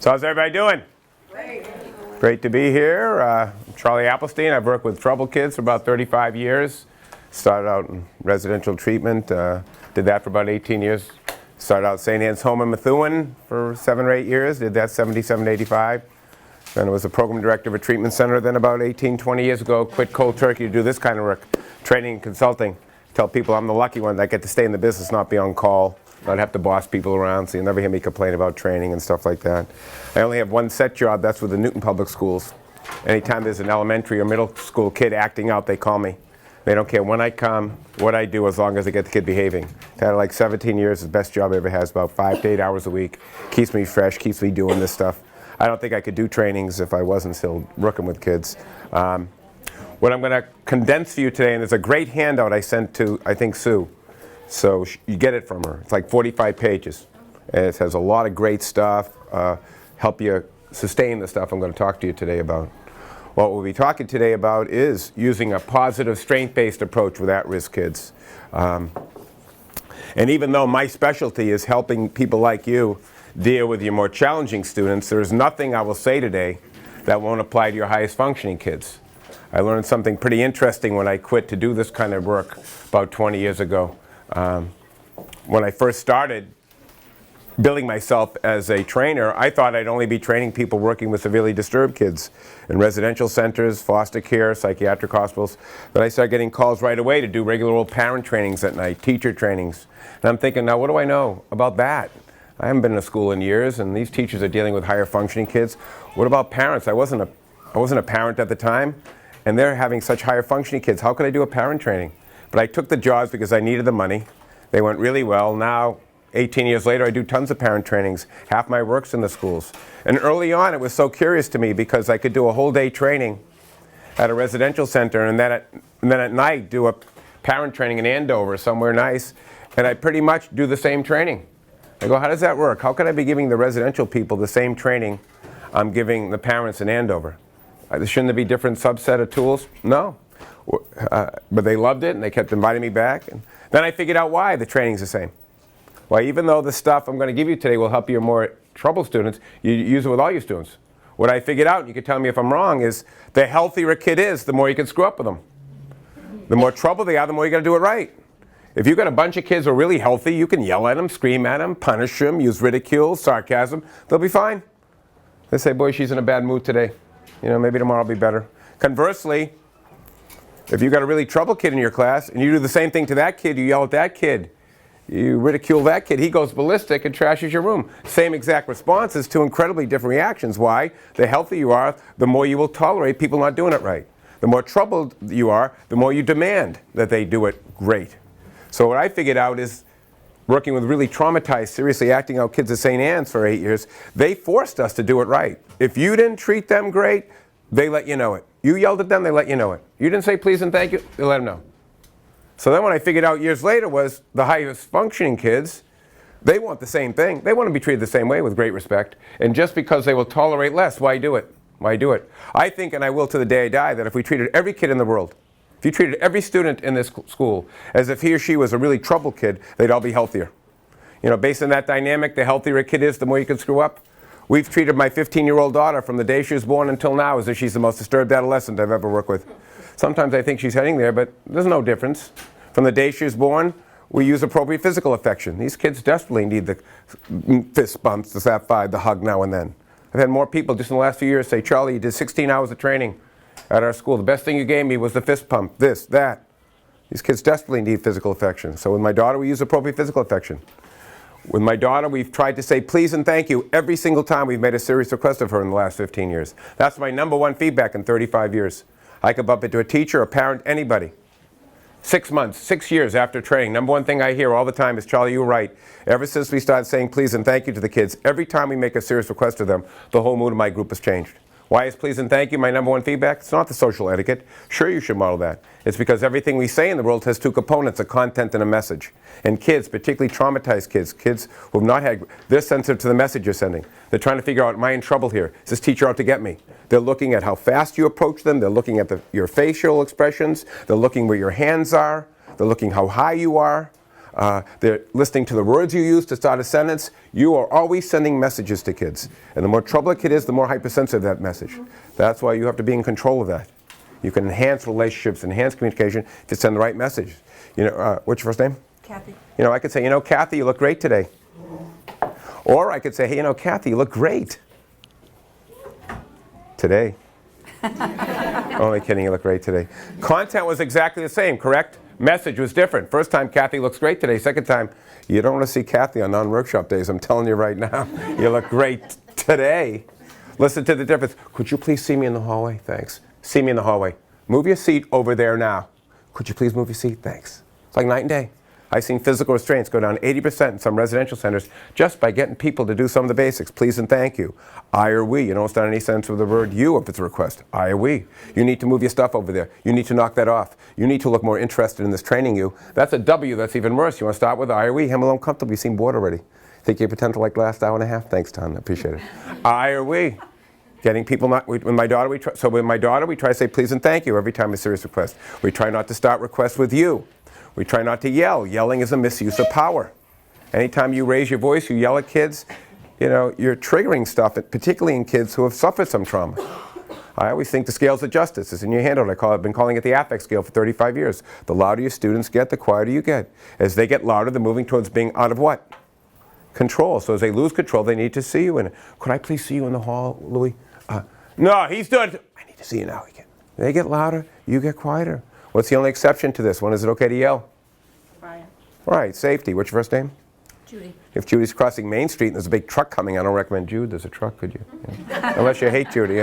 So how's everybody doing? Great. Great to be here. I'm Charlie Appelstein. I've worked with troubled kids for about 35 years. Started out in residential treatment, did that for about 18 years. Started out at St. Anne's Home in Methuen for 7 or 8 years, did that 77 to 85. Then I was a program director of a treatment center. Then about 18, 20 years ago, quit cold turkey to do this kind of work, training and consulting. Tell people I'm the lucky one that get to stay in the business, not be on call, not have to boss people around, so you'll never hear me complain about training and stuff like that. I only have one set job, that's with the Newton Public Schools. Anytime there's an elementary or middle school kid acting out, they call me. They don't care when I come, what I do, as long as I get the kid behaving. I've had it like 17 years, the best job I ever had, about 5 to 8 hours a week. Keeps me fresh, keeps me doing this stuff. I don't think I could do trainings if I wasn't still working with kids. What I'm going to condense for you today, and there's a great handout I sent to, I think, Sue. So you get it from her. It's like 45 pages. And it has a lot of great stuff, help you sustain the stuff I'm going to talk to you today about. What we'll be talking today about is using a positive strength-based approach with at-risk kids. And even though my specialty is helping people like you deal with your more challenging students, there's nothing I will say today that won't apply to your highest functioning kids. I learned something pretty interesting when I quit to do this kind of work about 20 years ago. When I first started billing myself as a trainer, I thought I'd only be training people working with severely disturbed kids in residential centers, foster care, psychiatric hospitals. But I started getting calls right away to do regular old parent trainings at night, teacher trainings. And I'm thinking, now what do I know about that? I haven't been in a school in years, and these teachers are dealing with higher functioning kids. What about parents? I wasn't a parent at the time, and they're having such higher functioning kids. How could I do a parent training? But I took the jobs because I needed the money. They went really well. Now, 18 years later, I do tons of parent trainings. Half my work's in the schools. And early on, it was so curious to me because I could do a whole day training at a residential center and then at night do a parent training in Andover, somewhere nice, and I pretty much do the same training. I go, how does that work? How can I be giving the residential people the same training I'm giving the parents in Andover? Shouldn't there be different subset of tools? No. But they loved it and they kept inviting me back. And then I figured out why the training's the same. Why even though the stuff I'm going to give you today will help your more troubled students, you use it with all your students. What I figured out, and you can tell me if I'm wrong, is the healthier a kid is, the more you can screw up with them. The more trouble they are, the more you got to do it right. If you've got a bunch of kids who are really healthy, you can yell at them, scream at them, punish them, use ridicule, sarcasm. They'll be fine. They say, boy, she's in a bad mood today. You know, maybe tomorrow will be better. Conversely, if you've got a really troubled kid in your class and you do the same thing to that kid, you yell at that kid, you ridicule that kid, he goes ballistic and trashes your room. Same exact responses, two incredibly different reactions. Why? The healthier you are, the more you will tolerate people not doing it right. The more troubled you are, the more you demand that they do it great. So what I figured out is, working with really traumatized, seriously acting out kids at St. Anne's for 8 years, they forced us to do it right. If you didn't treat them great, they let you know it. You yelled at them, they let you know it. You didn't say please and thank you, they let them know. So then what I figured out years later was the highest functioning kids, they want the same thing. They want to be treated the same way with great respect. And just because they will tolerate less, why do it? Why do it? I think, and I will to the day I die, that if we treated every kid in the world, if you treated every student in this school as if he or she was a really troubled kid, they'd all be healthier. You know, based on that dynamic, the healthier a kid is, the more you can screw up. We've treated my 15-year-old daughter from the day she was born until now as if she's the most disturbed adolescent I've ever worked with. Sometimes I think she's heading there, but there's no difference. From the day she was born, we use appropriate physical affection. These kids desperately need the fist bumps, the sapphire, the hug now and then. I've had more people just in the last few years say, Charlie, you did 16 hours of training at our school. The best thing you gave me was the fist pump, this, that. These kids desperately need physical affection. So with my daughter, we use appropriate physical affection. With my daughter, we've tried to say please and thank you every single time we've made a serious request of her in the last 15 years. That's my #1 feedback in 35 years. I could bump into a teacher, a parent, anybody. 6 months, 6 years after training, #1 thing I hear all the time is, Charlie, you were right. Ever since we started saying please and thank you to the kids, every time we make a serious request to them, the whole mood of my group has changed. Why is please and thank you my #1 feedback? It's not the social etiquette. Sure, you should model that. It's because everything we say in the world has two components, a content and a message. And kids, particularly traumatized kids, kids who have not had, they're sensitive to the message you're sending. They're trying to figure out, am I in trouble here? Is this teacher out to get me? They're looking at how fast you approach them. They're looking at your facial expressions. They're looking where your hands are. They're looking how high you are. They're listening to the words you use to start a sentence. You are always sending messages to kids. And the more trouble a kid is, the more hypersensitive that message. That's why you have to be in control of that. You can enhance relationships, enhance communication if you send the right message. What's your first name? Kathy. I could say, Kathy, you look great today. Or I could say, hey, Kathy, you look great today. Only kidding, you look great today. Content was exactly the same, correct? Message was different. First time, Kathy looks great today. Second time, you don't want to see Kathy on non-workshop days. I'm telling you right now, you look great today. Listen to the difference. Could you please see me in the hallway? Thanks. See me in the hallway. Move your seat over there now. Could you please move your seat? Thanks. It's like night and day. I've seen physical restraints go down 80% in some residential centers just by getting people to do some of the basics. Please and thank you. I or we. You don't start any sentence with the word you if it's a request. I or we. You need to move your stuff over there. You need to knock that off. You need to look more interested in this training you. That's a W. That's even worse. You want to start with I or we. I'm a little uncomfortable. You've seen bored already. Think you pretend to like the last hour and a half? Thanks, Tom. I appreciate it. I or we. Getting people not, with my daughter, we try to say please and thank you every time a serious request. We try not to start requests with you. We try not to yell. Yelling is a misuse of power. Anytime you raise your voice, you yell at kids, you're triggering stuff, particularly in kids who have suffered some trauma. I always think the scales of justice is in your handout. I've been calling it the affect scale for 35 years. The louder your students get, the quieter you get. As they get louder, they're moving towards being out of what? Control. So as they lose control, they need to see you. And could I please see you in the hall, Louis? No, he's done. I need to see you now again. They get louder, you get quieter. What's the only exception to this? When is it okay to yell? Brian. Right, safety. What's your first name? Judy. If Judy's crossing Main Street and there's a big truck coming, I don't recommend Jude. There's a truck, could you? Unless you hate Judy,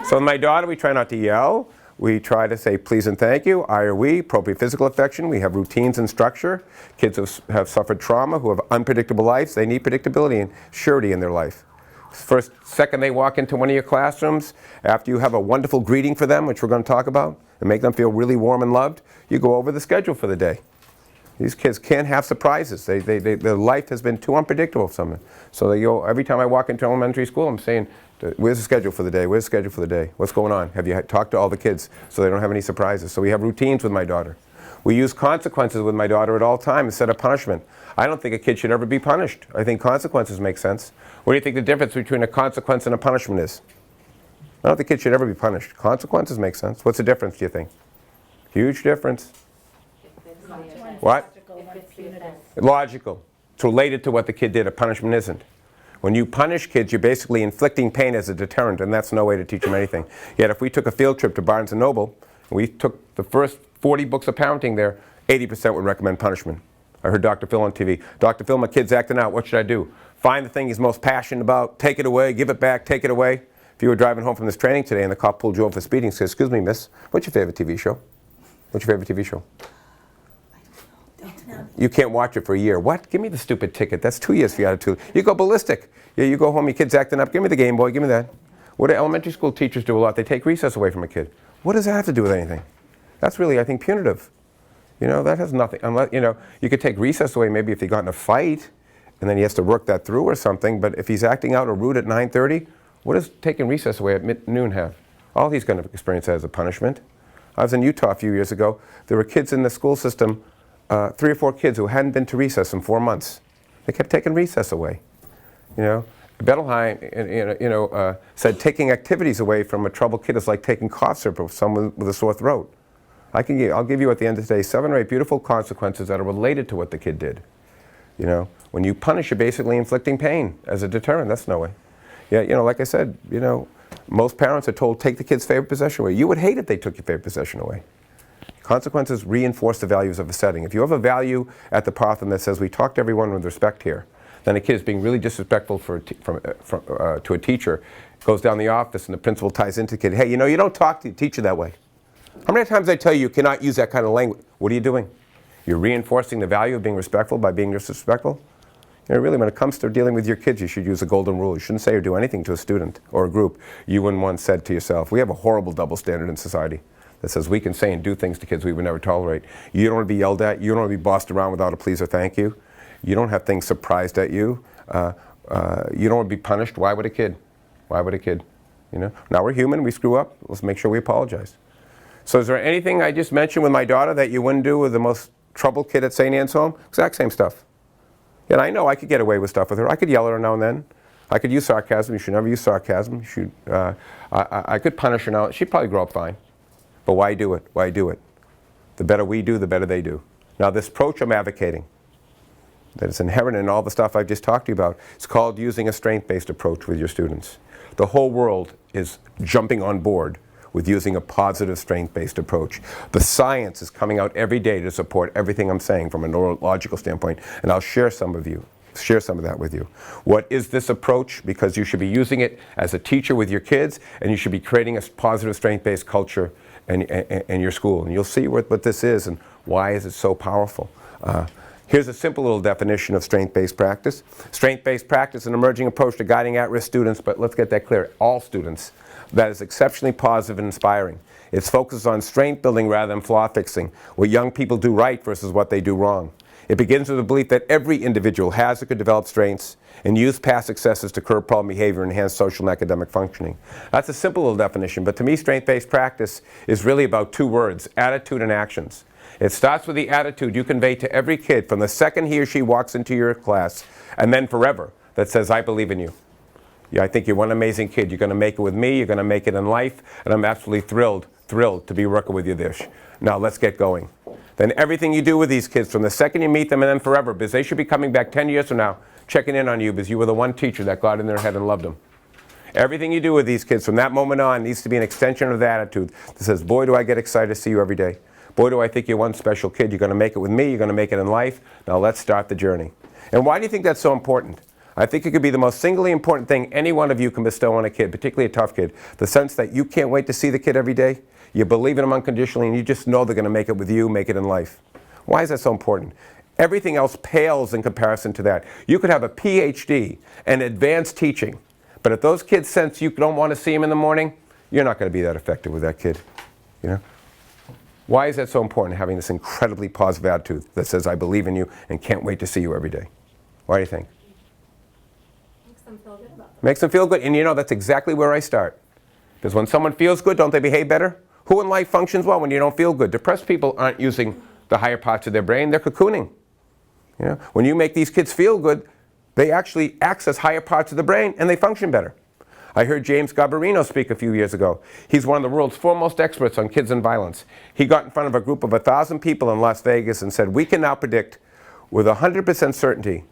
So with my daughter, we try not to yell. We try to say please and thank you, I or we, appropriate physical affection. We have routines and structure. Kids who have suffered trauma, who have unpredictable lives, they need predictability and surety in their life. Second they walk into one of your classrooms, after you have a wonderful greeting for them, which we're going to talk about, and make them feel really warm and loved, you go over the schedule for the day. These kids can't have surprises. Their life has been too unpredictable for them. So they go, every time I walk into elementary school, I'm saying, where's the schedule for the day? Where's the schedule for the day? What's going on? Have you talked to all the kids so they don't have any surprises? So we have routines with my daughter. We use consequences with my daughter at all times instead of punishment. I don't think a kid should ever be punished. I think consequences make sense. What do you think the difference between a consequence and a punishment is? I don't think kids should ever be punished. Consequences make sense. What's the difference, do you think? Huge difference. What? Logical. It's related to what the kid did. A punishment isn't. When you punish kids, you're basically inflicting pain as a deterrent, and that's no way to teach them anything. Yet if we took a field trip to Barnes & Noble, and we took the first 40 books of parenting there, 80% would recommend punishment. I heard Dr. Phil on TV. Dr. Phil, my kid's acting out. What should I do? Find the thing he's most passionate about, take it away, give it back, take it away. If you were driving home from this training today and the cop pulled you over for speeding, says, excuse me, miss, what's your favorite TV show? What's your favorite TV show? You can't watch it for a year. What? Give me the stupid ticket. That's 2 years for your attitude. You go ballistic. You go home, your kid's acting up. Give me the Game Boy. Give me that. What do elementary school teachers do a lot? They take recess away from a kid. What does that have to do with anything? That's really, I think, punitive. That has nothing. Unless, you could take recess away maybe if he got in a fight and then he has to work that through or something. But if he's acting out or rude at 9:30, what does taking recess away at noon have? All he's going to experience as a punishment. I was in Utah a few years ago. There were kids in the school system, 3 or 4 kids who hadn't been to recess in 4 months. They kept taking recess away. Bettelheim, said taking activities away from a troubled kid is like taking cough syrup from someone with a sore throat. I'll give you at the end of the day 7 or 8 beautiful consequences that are related to what the kid did. When you punish, you're basically inflicting pain as a deterrent. That's no way. Yeah, like I said, most parents are told take the kid's favorite possession away. You would hate it if they took your favorite possession away. Consequences reinforce the values of a setting. If you have a value at the Partham that says we talk to everyone with respect here, then a kid is being really disrespectful to a teacher, goes down the office and the principal ties into the kid, hey, you don't talk to the teacher that way. How many times I tell you you cannot use that kind of language? What are you doing? You're reinforcing the value of being respectful by being disrespectful? Really, when it comes to dealing with your kids, you should use a golden rule. You shouldn't say or do anything to a student or a group you wouldn't once said to yourself. We have a horrible double standard in society that says we can say and do things to kids we would never tolerate. You don't want to be yelled at. You don't want to be bossed around without a please or thank you. You don't have things surprised at you. You don't want to be punished. Why would a kid? Why would a kid? Now we're human. We screw up. Let's make sure we apologize. So is there anything I just mentioned with my daughter that you wouldn't do with the most troubled kid at St. Anne's home, exact same stuff. And I know I could get away with stuff with her. I could yell at her now and then. I could use sarcasm. You should never use sarcasm. You should, I could punish her now. She'd probably grow up fine. But why do it? Why do it? The better we do, the better they do. Now this approach I'm advocating, that is inherent in all the stuff I've just talked to you about, it's called using a strength-based approach with your students. The whole world is jumping on board with using a positive strength-based approach. The science is coming out every day to support everything I'm saying from a neurological standpoint, and I'll share some of that with you. What is this approach? Because you should be using it as a teacher with your kids, and you should be creating a positive strength-based culture in your school. And you'll see what this is and why is it so powerful. Here's a simple little definition of strength-based practice. Strength-based practice is an emerging approach to guiding at-risk students, but let's get that clear, all students, that is exceptionally positive and inspiring. It's focused on strength building rather than flaw fixing, what young people do right versus what they do wrong. It begins with the belief that every individual has or could develop strengths and use past successes to curb problem behavior and enhance social and academic functioning. That's a simple little definition, but to me strength-based practice is really about two words, attitude and actions. It starts with the attitude you convey to every kid from the second he or she walks into your class and then forever that says, I believe in you. Yeah, I think you're one amazing kid. You're going to make it with me. You're going to make it in life. And I'm absolutely thrilled to be working with you this. Now let's get going. Then everything you do with these kids from the second you meet them and then forever, because they should be coming back 10 years from now, checking in on you because you were the one teacher that got in their head and loved them. Everything you do with these kids from that moment on needs to be an extension of the attitude that says, boy, do I get excited to see you every day. Boy, do I think you're one special kid. You're going to make it with me. You're going to make it in life. Now let's start the journey. And why do you think that's so important? I think it could be the most singly important thing any one of you can bestow on a kid, particularly a tough kid. The sense that you can't wait to see the kid every day. You believe in them unconditionally, and you just know they're going to make it with you, make it in life. Why is that so important? Everything else pales in comparison to that. You could have a PhD and advanced teaching, but if those kids sense you don't want to see them in the morning, you're not going to be that effective with that kid. You know? Why is that so important, having this incredibly positive attitude that says, I believe in you and can't wait to see you every day? Why do you think? Makes them feel good about them. Makes them feel good, and you know that's exactly where I start. Because when someone feels good, don't they behave better? Who in life functions well when you don't feel good? Depressed people aren't using the higher parts of their brain, they're cocooning. You know? When you make these kids feel good, they actually access higher parts of the brain and they function better. I heard James Garbarino speak a few years ago. He's one of the world's foremost experts on kids and violence. He got in front of a group of 1,000 people in Las Vegas and said, we can now predict with 100% certainty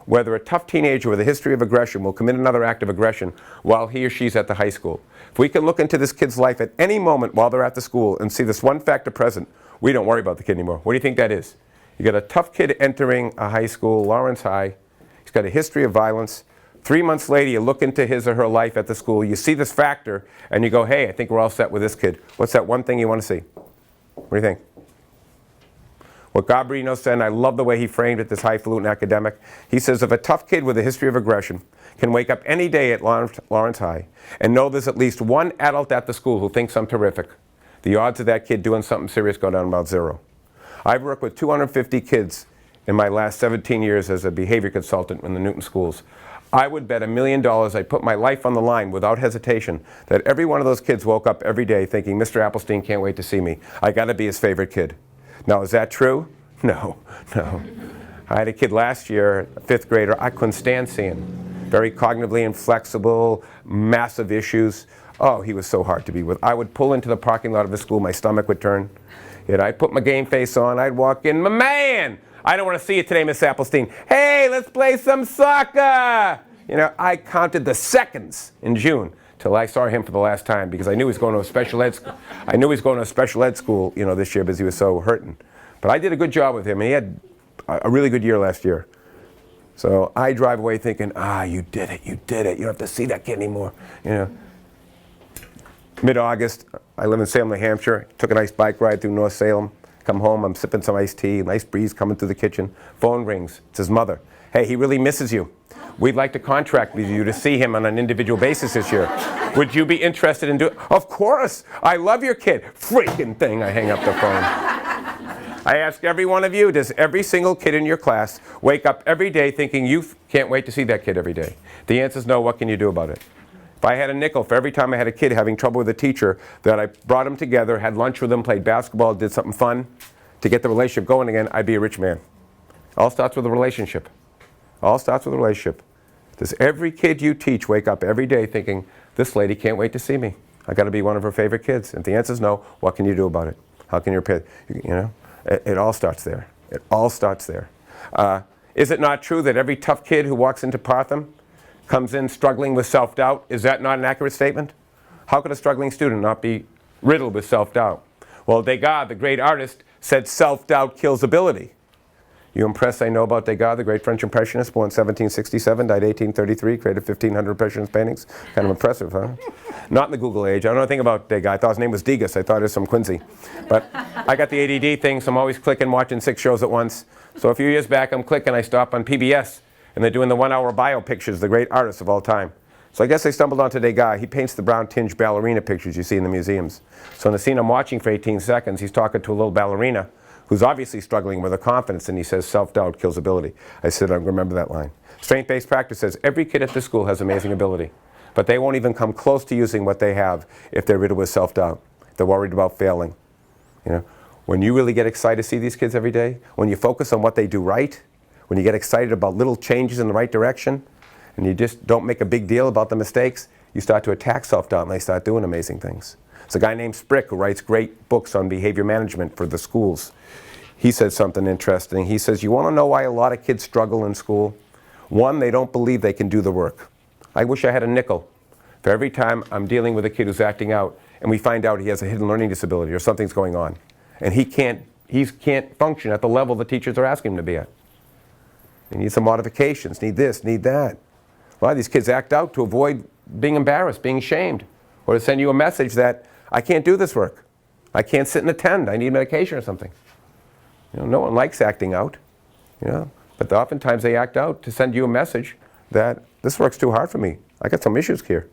whether a tough teenager with a history of aggression will commit another act of aggression while he or she's at the high school. If we can look into this kid's life at any moment while they're at the school and see this one factor present, we don't worry about the kid anymore. What do you think that is? You got a tough kid entering a high school, Lawrence High. He's got a history of violence. 3 months later, you look into his or her life at the school, you see this factor, and you go, hey, I think we're all set with this kid. What's that one thing you want to see? What do you think? What Garbarino said, and I love the way he framed it, this highfalutin academic. He says, if a tough kid with a history of aggression can wake up any day at Lawrence High and know there's at least one adult at the school who thinks I'm terrific, the odds of that kid doing something serious go down about 0. I've worked with 250 kids in my last 17 years as a behavior consultant in the Newton schools. I would bet $1 million, I'd put my life on the line without hesitation, that every one of those kids woke up every day thinking, Mr. Appelstein can't wait to see me. I got to be his favorite kid. Now, is that true? No. I had a kid last year, a 5th grader, I couldn't stand seeing. Very cognitively inflexible, massive issues. Oh, he was so hard to be with. I would pull into the parking lot of the school, my stomach would turn. And I'd put my game face on, I'd walk in, my man! I don't want to see you today, Miss Appelstein. Hey, let's play some soccer! You know, I counted the seconds in June till I saw him for the last time because I knew he was going to a special ed school. I knew he was going to a special ed school, you know, this year because he was so hurting. But I did a good job with him, and he had a really good year last year. So I drive away thinking, you did it. You don't have to see that kid anymore. You know. Mid-August, I live in Salem, New Hampshire. Took a nice bike ride through North Salem. Come home, I'm sipping some iced tea, nice breeze coming through the kitchen. Phone rings, it's his mother. Hey, he really misses you. We'd like to contract with you to see him on an individual basis this year. Would you be interested in doing? Of course, I love your kid. Freaking thing, I hang up the phone. I ask every one of you, does every single kid in your class wake up every day thinking you can't wait to see that kid every day? The answer is no. What can you do about it? If I had a nickel for every time I had a kid having trouble with a teacher that I brought him together, had lunch with him, played basketball, did something fun, to get the relationship going again, I'd be a rich man. All starts with a relationship. All starts with a relationship. Does every kid you teach wake up every day thinking, this lady can't wait to see me? I got to be one of her favorite kids. If the answer is no, what can you do about it? How can you repair it? You know, it all starts there. It all starts there. Is it not true that every tough kid who walks into Partham comes in struggling with self-doubt? Is that not an accurate statement? How could a struggling student not be riddled with self-doubt? Well, Degas, the great artist, said self-doubt kills ability. You impressed, I know about Degas, the great French Impressionist, born 1767, died 1833, created 1,500 Impressionist paintings. Kind of impressive, huh? Not in the Google age. I don't know anything about Degas. I thought his name was Degas. I thought it was some Quincy. But I got the ADD thing, so I'm always clicking, watching 6 shows at once. So a few years back, I'm clicking, I stop on PBS, and they're doing the 1-hour bio pictures, the great artists of all time. So I guess I stumbled onto Degas. He paints the brown-tinged ballerina pictures you see in the museums. So in the scene I'm watching for 18 seconds, he's talking to a little ballerina who's obviously struggling with her confidence, and he says, self-doubt kills ability. I said, I remember that line. Strength-based practice says every kid at this school has amazing ability, but they won't even come close to using what they have if they're riddled with self-doubt. They're worried about failing. You know, when you really get excited to see these kids every day, when you focus on what they do right, when you get excited about little changes in the right direction, and you just don't make a big deal about the mistakes, you start to attack self-doubt and they start doing amazing things. It's a guy named Sprick who writes great books on behavior management for the schools. He said something interesting. He says, you want to know why a lot of kids struggle in school? One, they don't believe they can do the work. I wish I had a nickel for every time I'm dealing with a kid who's acting out and we find out he has a hidden learning disability or something's going on. And he can't function at the level the teachers are asking him to be at. He needs some modifications, need this, need that. A lot of these kids act out to avoid being embarrassed, being shamed, or to send you a message that, I can't do this work. I can't sit and attend. I need medication or something. You know, no one likes acting out, you know, but oftentimes they act out to send you a message that this work's too hard for me. I got some issues here.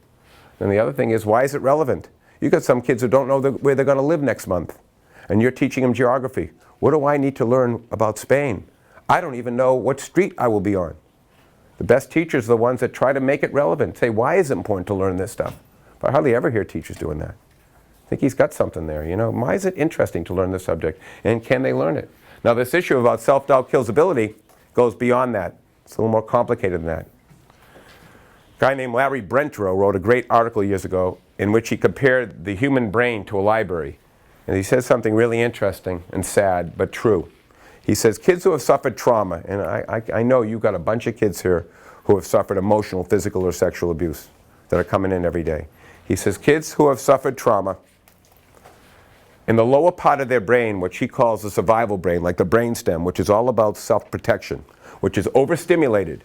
And the other thing is, why is it relevant? You got some kids who don't know where they're going to live next month, and you're teaching them geography. What do I need to learn about Spain? I don't even know what street I will be on. The best teachers are the ones that try to make it relevant. Say, why is it important to learn this stuff? But I hardly ever hear teachers doing that. I think he's got something there, you know. Why is it interesting to learn this subject? And can they learn it? Now, this issue about self-doubt kills ability goes beyond that. It's a little more complicated than that. A guy named Larry Brentero wrote a great article years ago in which he compared the human brain to a library. And he says something really interesting and sad, but true. He says kids who have suffered trauma, and I know you've got a bunch of kids here who have suffered emotional, physical, or sexual abuse that are coming in every day. He says kids who have suffered trauma, in the lower part of their brain, which he calls the survival brain, like the brainstem, which is all about self-protection, which is overstimulated,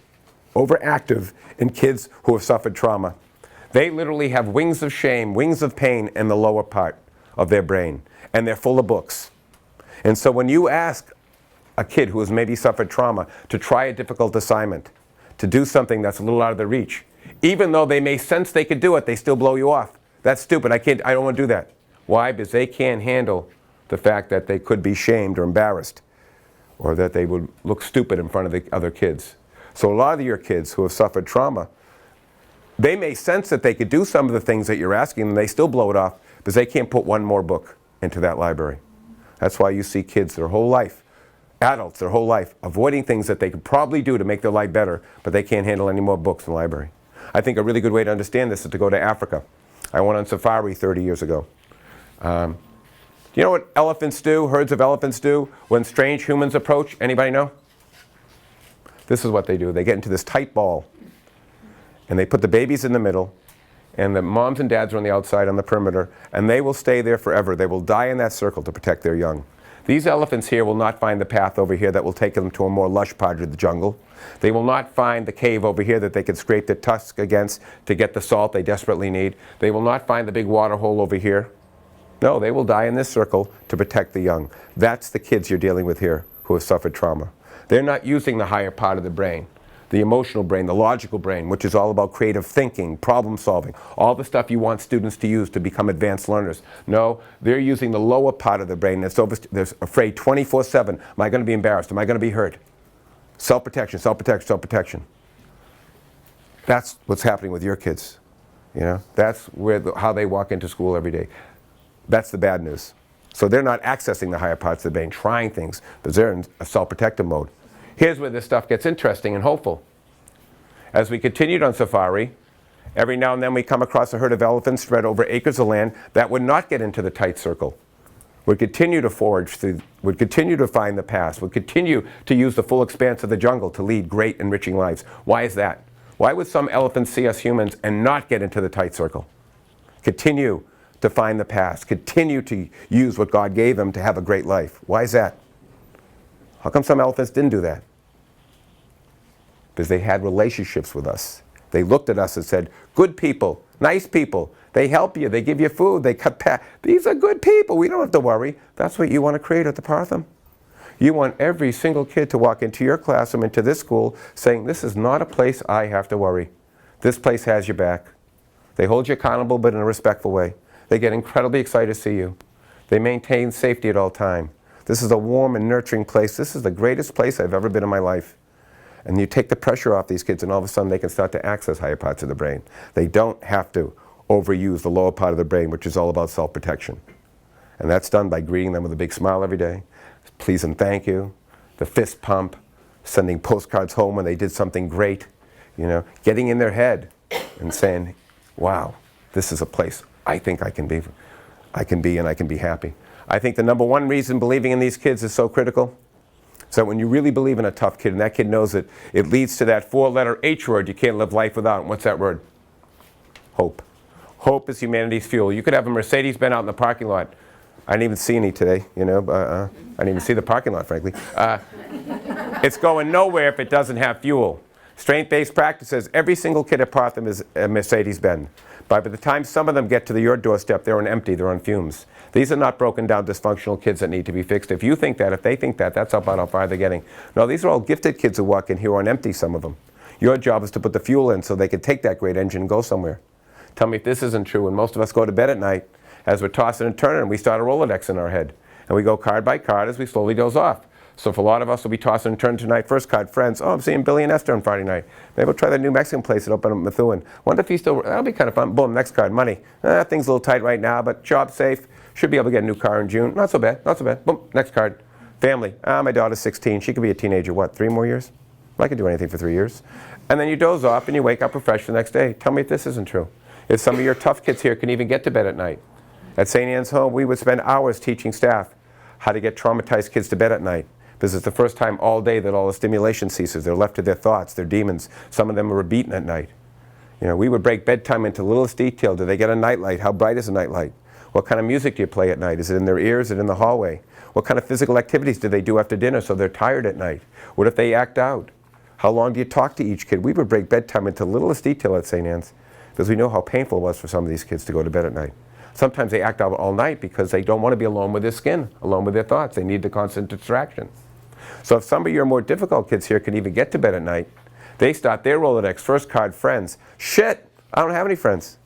overactive in kids who have suffered trauma. They literally have wings of shame, wings of pain in the lower part of their brain, and they're full of books. And so when you ask a kid who has maybe suffered trauma to try a difficult assignment, to do something that's a little out of their reach, even though they may sense they could do it, they still blow you off. That's stupid. I don't want to do that. Why? Because they can't handle the fact that they could be shamed or embarrassed, or that they would look stupid in front of the other kids. So a lot of your kids who have suffered trauma, they may sense that they could do some of the things that you're asking them, they still blow it off because they can't put one more book into that library. That's why you see kids their whole life, adults their whole life, avoiding things that they could probably do to make their life better, but they can't handle any more books in the library. I think a really good way to understand this is to go to Africa. I went on safari 30 years ago. Do you know what elephants do, herds of elephants do, when strange humans approach? Anybody know? This is what they do. They get into this tight ball, and they put the babies in the middle, and the moms and dads are on the outside on the perimeter, and they will stay there forever. They will die in that circle to protect their young. These elephants here will not find the path over here that will take them to a more lush part of the jungle. They will not find the cave over here that they can scrape their tusks against to get the salt they desperately need. They will not find the big water hole over here. No, they will die in this circle to protect the young. That's the kids you're dealing with here who have suffered trauma. They're not using the higher part of the brain, the emotional brain, the logical brain, which is all about creative thinking, problem solving, all the stuff you want students to use to become advanced learners. No, they're using the lower part of the brain that's they're afraid 24/7. Am I going to be embarrassed? Am I going to be hurt? Self-protection, self-protection, self-protection. That's what's happening with your kids. You know, that's how they walk into school every day. That's the bad news. So they're not accessing the higher parts of the brain, trying things, because they're in a self-protective mode. Here's where this stuff gets interesting and hopeful. As we continued on safari, every now and then we come across a herd of elephants spread over acres of land that would not get into the tight circle. Would continue to forage through, would continue to find the paths, would continue to use the full expanse of the jungle to lead great, enriching lives. Why is that? Why would some elephants see us humans and not get into the tight circle? Continue to find the paths, continue to use what God gave them to have a great life. Why is that? How come some elephants didn't do that? Because they had relationships with us. They looked at us and said, good people, nice people. They help you, they give you food, they cut path. These are good people, we don't have to worry. That's what you want to create at the Partham. You want every single kid to walk into your classroom, into this school, saying, this is not a place I have to worry. This place has your back. They hold you accountable, but in a respectful way. They get incredibly excited to see you. They maintain safety at all time. This is a warm and nurturing place. This is the greatest place I've ever been in my life. And you take the pressure off these kids, and all of a sudden they can start to access higher parts of the brain. They don't have to overuse the lower part of the brain, which is all about self-protection. And that's done by greeting them with a big smile every day, please and thank you, the fist pump, sending postcards home when they did something great, you know, getting in their head and saying, wow, this is a place I think I can be and I can be happy. I think the number one reason believing in these kids is so critical is that when you really believe in a tough kid and that kid knows it, it leads to that four-letter H word you can't live life without. And what's that word? Hope. Hope is humanity's fuel. You could have a Mercedes-Benz out in the parking lot. I didn't even see any today, you know. I didn't even see the parking lot, frankly. It's going nowhere if it doesn't have fuel. Strength-based practices, every single kid at Partham is a Mercedes-Benz. But by the time some of them get to your doorstep, they're on empty, they're on fumes. These are not broken down, dysfunctional kids that need to be fixed. If you think that, if they think that, that's about how far they're getting. No, these are all gifted kids who walk in here on empty, some of them. Your job is to put the fuel in so they can take that great engine and go somewhere. Tell me if this isn't true. When most of us go to bed at night, as we're tossing and turning, we start a Rolodex in our head. And we go card by card as we slowly doze off. So for a lot of us, we'll be tossing and turning tonight. First card, friends. Oh, I'm seeing Billy and Esther on Friday night. Maybe we'll try that new Mexican place that opened up in Methuen. Wonder if he's still, that'll be kind of fun. Boom, next card, money. Things a little tight right now, but job safe. Should be able to get a new car in June. Not so bad, not so bad. Boom, next card. Family. My daughter's 16. She could be a teenager, what, 3 more years? I could do anything for 3 years. And then you doze off and you wake up refreshed the next day. Tell me if this isn't true. If some of your tough kids here can even get to bed at night. At St. Anne's Home, we would spend hours teaching staff how to get traumatized kids to bed at night. This is the first time all day that all the stimulation ceases. They're left to their thoughts, their demons. Some of them were beaten at night. You know, we would break bedtime into littlest detail. Do they get a nightlight? How bright is a nightlight? What kind of music do you play at night? Is it in their ears? Is it in the hallway? What kind of physical activities do they do after dinner so they're tired at night? What if they act out? How long do you talk to each kid? We would break bedtime into littlest detail at St. Anne's because we know how painful it was for some of these kids to go to bed at night. Sometimes they act out all night because they don't want to be alone with their skin, alone with their thoughts. They need the constant distraction. So if some of your more difficult kids here can even get to bed at night, they start their Rolodex, first card, friends. Shit, I don't have any friends.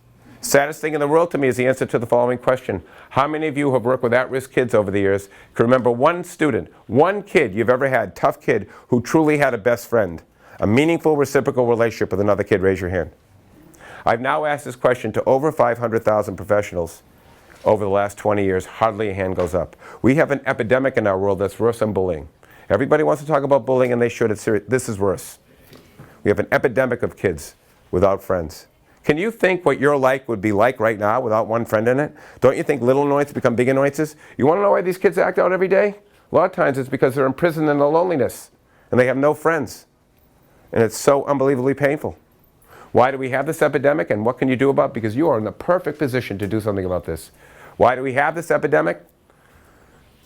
Saddest thing in the world to me is the answer to the following question. How many of you have worked with at-risk kids over the years can remember one student, one kid you've ever had, tough kid, who truly had a best friend, a meaningful reciprocal relationship with another kid? Raise your hand. I've now asked this question to over 500,000 professionals over the last 20 years. Hardly a hand goes up. We have an epidemic in our world that's worse than bullying. Everybody wants to talk about bullying, and they should. It's serious. This is worse. We have an epidemic of kids without friends. Can you think what your life would be like right now without one friend in it? Don't you think little annoyances become big annoyances? You want to know why these kids act out every day? A lot of times it's because they're imprisoned in the loneliness, and they have no friends. And it's so unbelievably painful. Why do we have this epidemic, and what can you do about it? Because you are in the perfect position to do something about this. Why do we have this epidemic?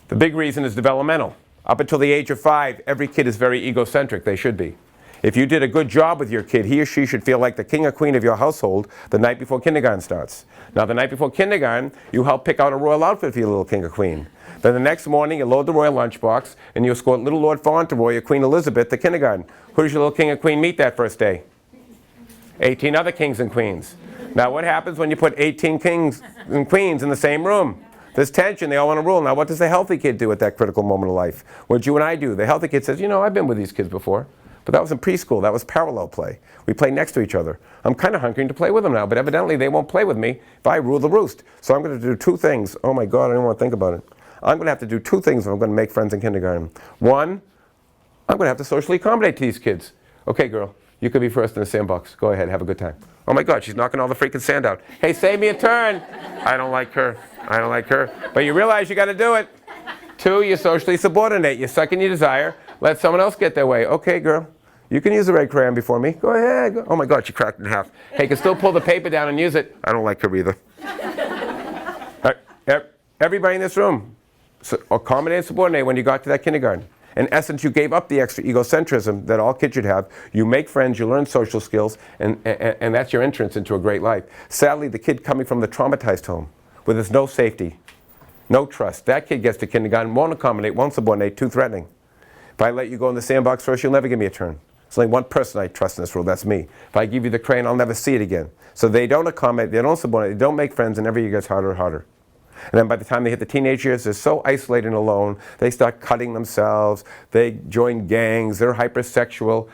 The big reason is developmental. Up until the age of 5, every kid is very egocentric. They should be. If you did a good job with your kid, he or she should feel like the king or queen of your household the night before kindergarten starts. Now, the night before kindergarten, you help pick out a royal outfit for your little king or queen. Then the next morning, you load the royal lunchbox, and you escort little Lord Fauntleroy or Queen Elizabeth to kindergarten. Who does your little king or queen meet that first day? 18 other kings and queens. Now, what happens when you put 18 kings and queens in the same room? There's tension. They all want to rule. Now, what does the healthy kid do at that critical moment of life? What you and I do? The healthy kid says, you know, I've been with these kids before. But that was in preschool. That was parallel play. We play next to each other. I'm kind of hunkering to play with them now, but evidently they won't play with me if I rule the roost. So I'm going to do 2 things. Oh my God, I don't want to think about it. I'm going to have to do two things if I'm going to make friends in kindergarten. One, I'm going to have to socially accommodate to these kids. Okay, girl, you could be first in the sandbox. Go ahead, have a good time. Oh my God, she's knocking all the freaking sand out. Hey, save me a turn. I don't like her. I don't like her. But you realize you got to do it. Two, you socially subordinate. You suck in your desire. Let someone else get their way. Okay, girl, you can use the red crayon before me. Go ahead. Go. Oh my God, she cracked in half. Hey, you can still pull the paper down and use it. I don't like her either. Everybody in this room, accommodate and subordinate when you got to that kindergarten. In essence, you gave up the extra egocentrism that all kids should have. You make friends, you learn social skills, and that's your entrance into a great life. Sadly, the kid coming from the traumatized home, where there's no safety, no trust, that kid gets to kindergarten, won't accommodate, won't subordinate, too threatening. If I let you go in the sandbox first, you'll never give me a turn. There's only one person I trust in this world, that's me. If I give you the crayon, I'll never see it again. So they don't accommodate, they don't subordinate, they don't make friends, and every year gets harder and harder. And then by the time they hit the teenage years, they're so isolated and alone, they start cutting themselves, they join gangs, they're hypersexual,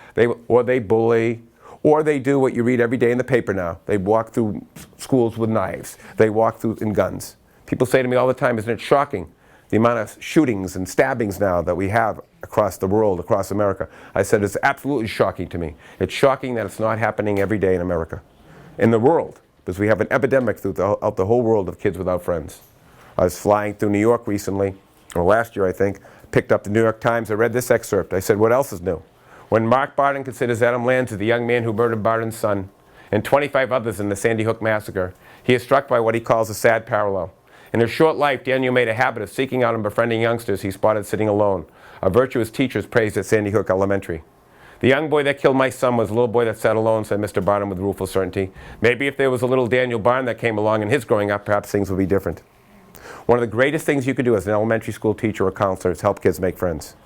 or they bully, or they do what you read every day in the paper now. They walk through schools with knives, they walk through in guns. People say to me all the time, isn't it shocking, the amount of shootings and stabbings now that we have across the world, across America? I said, it's absolutely shocking to me. It's shocking that it's not happening every day in America, in the world, because we have an epidemic throughout the whole world of kids without friends. I was flying through New York recently, or last year I think, picked up the New York Times, I read this excerpt. I said, what else is new? When Mark Barden considers Adam Lanza the young man who murdered Barden's son and 25 others in the Sandy Hook massacre, he is struck by what he calls a sad parallel. In his short life, Daniel made a habit of seeking out and befriending youngsters he spotted sitting alone, a virtue his teachers praised at Sandy Hook Elementary. The young boy that killed my son was a little boy that sat alone, said Mr. Barden with rueful certainty. Maybe if there was a little Daniel Barden that came along in his growing up, perhaps things would be different. One of the greatest things you could do as an elementary school teacher or counselor is help kids make friends.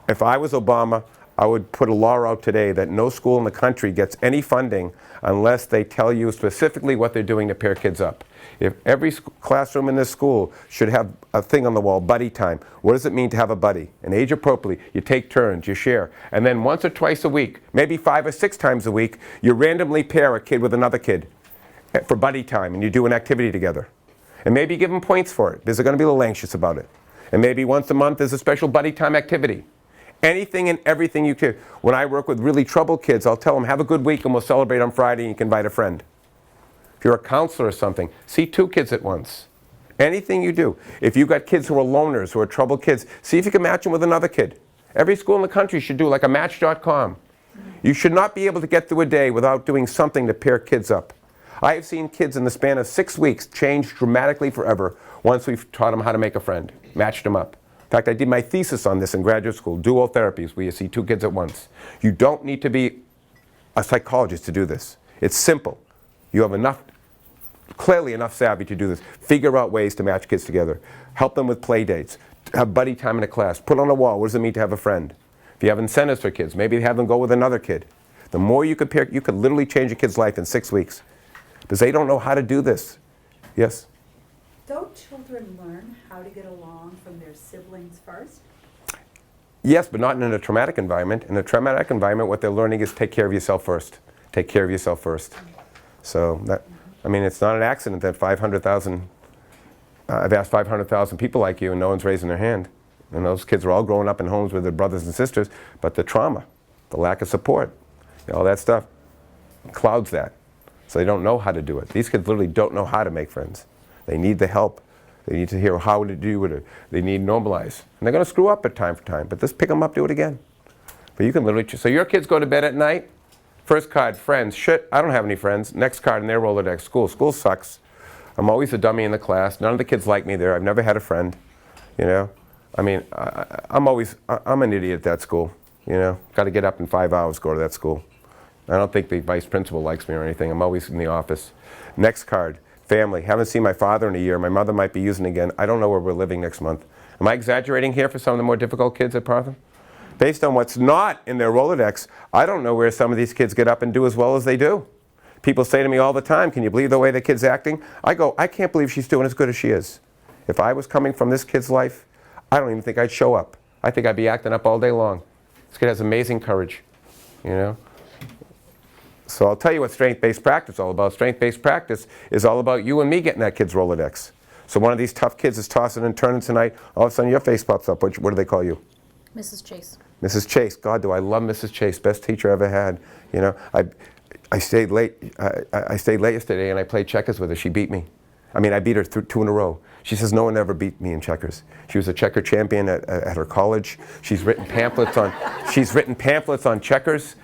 If I was Obama, I would put a law out today that no school in the country gets any funding unless they tell you specifically what they're doing to pair kids up. If every classroom in this school should have a thing on the wall, buddy time. What does it mean to have a buddy? And age appropriately, you take turns, you share. And then once or twice a week, maybe 5 or 6 times a week, you randomly pair a kid with another kid for buddy time and you do an activity together. And maybe give them points for it, because they're going to be a little anxious about it. And maybe once a month there's a special buddy time activity. Anything and everything you can. When I work with really troubled kids, I'll tell them, have a good week and we'll celebrate on Friday and you can invite a friend. If you're a counselor or something, see 2 kids at once. Anything you do. If you've got kids who are loners, who are troubled kids, see if you can match them with another kid. Every school in the country should do like a Match.com. You should not be able to get through a day without doing something to pair kids up. I have seen kids in the span of 6 weeks change dramatically forever once we've taught them how to make a friend, matched them up. In fact, I did my thesis on this in graduate school, dual therapies, where you see 2 kids at once. You don't need to be a psychologist to do this. It's simple. You have clearly enough savvy to do this. Figure out ways to match kids together. Help them with play dates. Have buddy time in a class. Put on a wall, what does it mean to have a friend? If you have incentives for kids, maybe have them go with another kid. The more you compare, you could literally change a kid's life in 6 weeks. Because they don't know how to do this. Yes? Don't children learn how to get along from their siblings first? Yes, but not in a traumatic environment. In a traumatic environment, what they're learning is take care of yourself first. Take care of yourself first. So, it's not an accident that 500,000, I've asked 500,000 people like you and no one's raising their hand. And those kids are all growing up in homes with their brothers and sisters, but the trauma, the lack of support, all that stuff clouds that. So they don't know how to do it. These kids literally don't know how to make friends. They need the help. They need to hear how to do it. They need normalize. And they're going to screw up at time for time, but just pick them up, do it again. But you can literally, so your kids go to bed at night, first card, friends, shit, I don't have any friends. Next card in their Rolodex, school. School sucks. I'm always a dummy in the class. None of the kids like me there. I've never had a friend, I'm an idiot at that school, Got to get up in 5 hours, go to that school. I don't think the vice principal likes me or anything. I'm always in the office. Next card, family. Haven't seen my father in a year. My mother might be using again. I don't know where we're living next month. Am I exaggerating here for some of the more difficult kids at Partham? Based on what's not in their Rolodex, I don't know where some of these kids get up and do as well as they do. People say to me all the time, can you believe the way the kid's acting? I go, I can't believe she's doing as good as she is. If I was coming from this kid's life, I don't even think I'd show up. I think I'd be acting up all day long. This kid has amazing courage, So I'll tell you what strength-based practice is all about. Strength-based practice is all about you and me getting that kid's Rolodex. So one of these tough kids is tossing and turning tonight. All of a sudden your face pops up. What do they call you? Mrs. Chase. Mrs. Chase. God, do I love Mrs. Chase. Best teacher I ever had. You know, I stayed late. I stayed late yesterday and I played checkers with her. She beat me. I mean, I beat her 2 in a row. She says no one ever beat me in checkers. She was a checker champion at her college. She's written pamphlets on checkers.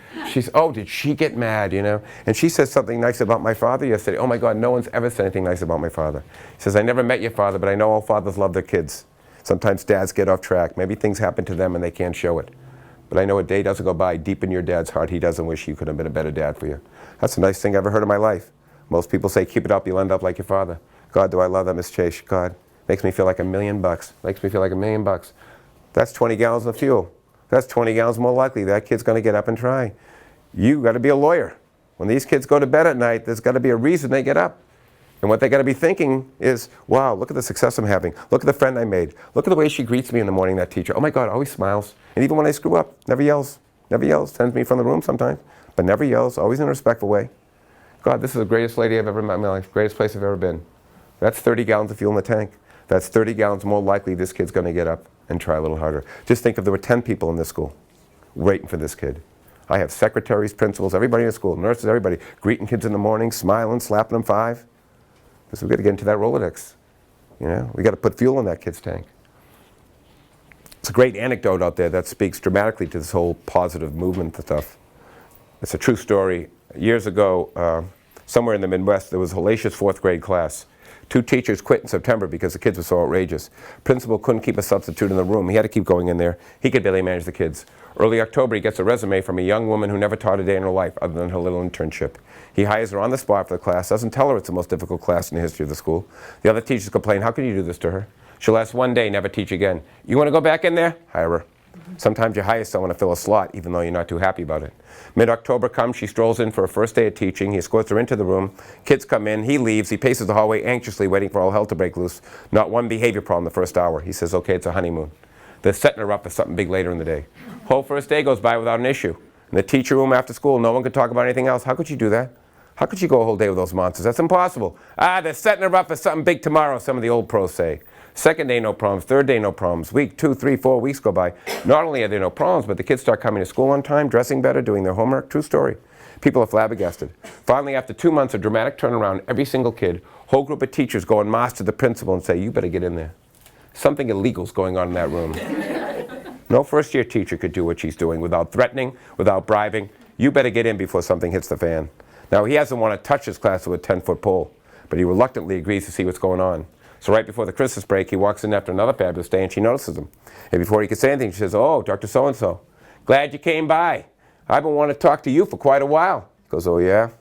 Oh, did she get mad, you know? And she says something nice about my father yesterday. Oh my God, no one's ever said anything nice about my father. She says, I never met your father, but I know all fathers love their kids. Sometimes dads get off track. Maybe things happen to them and they can't show it. But I know a day doesn't go by deep in your dad's heart he doesn't wish he could have been a better dad for you. That's the nicest thing I've ever heard in my life. Most people say, keep it up, you'll end up like your father. God, do I love that, Miss Chase. God, makes me feel like $1 million. Makes me feel like $1 million. That's 20 gallons of fuel. That's 20 gallons more likely that kid's going to get up and try. You got to be a lawyer. When these kids go to bed at night, there's got to be a reason they get up. And what they got to be thinking is, wow, look at the success I'm having. Look at the friend I made. Look at the way she greets me in the morning, that teacher. Oh my God, always smiles. And even when I screw up, never yells. Never yells. Sends me from the room sometimes, but never yells. Always in a respectful way. God, this is the greatest lady I've ever met in my life. Greatest place I've ever been. That's 30 gallons of fuel in the tank. That's 30 gallons more likely this kid's going to get up and try a little harder. Just think if there were 10 people in this school waiting for this kid. I have secretaries, principals, everybody in the school, nurses, everybody, greeting kids in the morning, smiling, slapping them 5. Because we've got to get into that Rolodex. You know, we got to put fuel in that kid's tank. It's a great anecdote out there that speaks dramatically to this whole positive movement stuff. It's a true story. Years ago, somewhere in the Midwest, there was a hellacious 4th grade class. 2 teachers quit in September because the kids were so outrageous. Principal couldn't keep a substitute in the room. He had to keep going in there. He could barely manage the kids. Early October, he gets a resume from a young woman who never taught a day in her life other than her little internship. He hires her on the spot for the class, doesn't tell her it's the most difficult class in the history of the school. The other teachers complain, how can you do this to her? She'll last 1 day, never teach again. You want to go back in there? Hire her. Sometimes you hire someone to fill a slot, even though you're not too happy about it. Mid-October comes, she strolls in for her first day of teaching. He escorts her into the room. Kids come in, he leaves. He paces the hallway anxiously, waiting for all hell to break loose. Not one behavior problem the first hour. He says, okay, it's a honeymoon. They're setting her up for something big later in the day. Whole first day goes by without an issue. In the teacher room after school, no one could talk about anything else. How could you do that? How could you go a whole day with those monsters? That's impossible. They're setting her up for something big tomorrow, some of the old pros say. Second day, no problems. Third day, no problems. Week, 2, 3, 4 weeks go by. Not only are there no problems, but the kids start coming to school on time, dressing better, doing their homework. True story. People are flabbergasted. Finally, after 2 months of dramatic turnaround, every single kid, whole group of teachers go and master the principal and say, you better get in there. Something illegal's going on in that room. No first-year teacher could do what she's doing without threatening, without bribing. You better get in before something hits the fan. Now, he hasn't want to touch his class with a 10-foot pole, but he reluctantly agrees to see what's going on. So right before the Christmas break, he walks in after another fabulous day, and she notices him. And before he can say anything, she says, oh, Dr. So-and-so, glad you came by. I've been wanting to talk to you for quite a while. He goes, oh, yeah?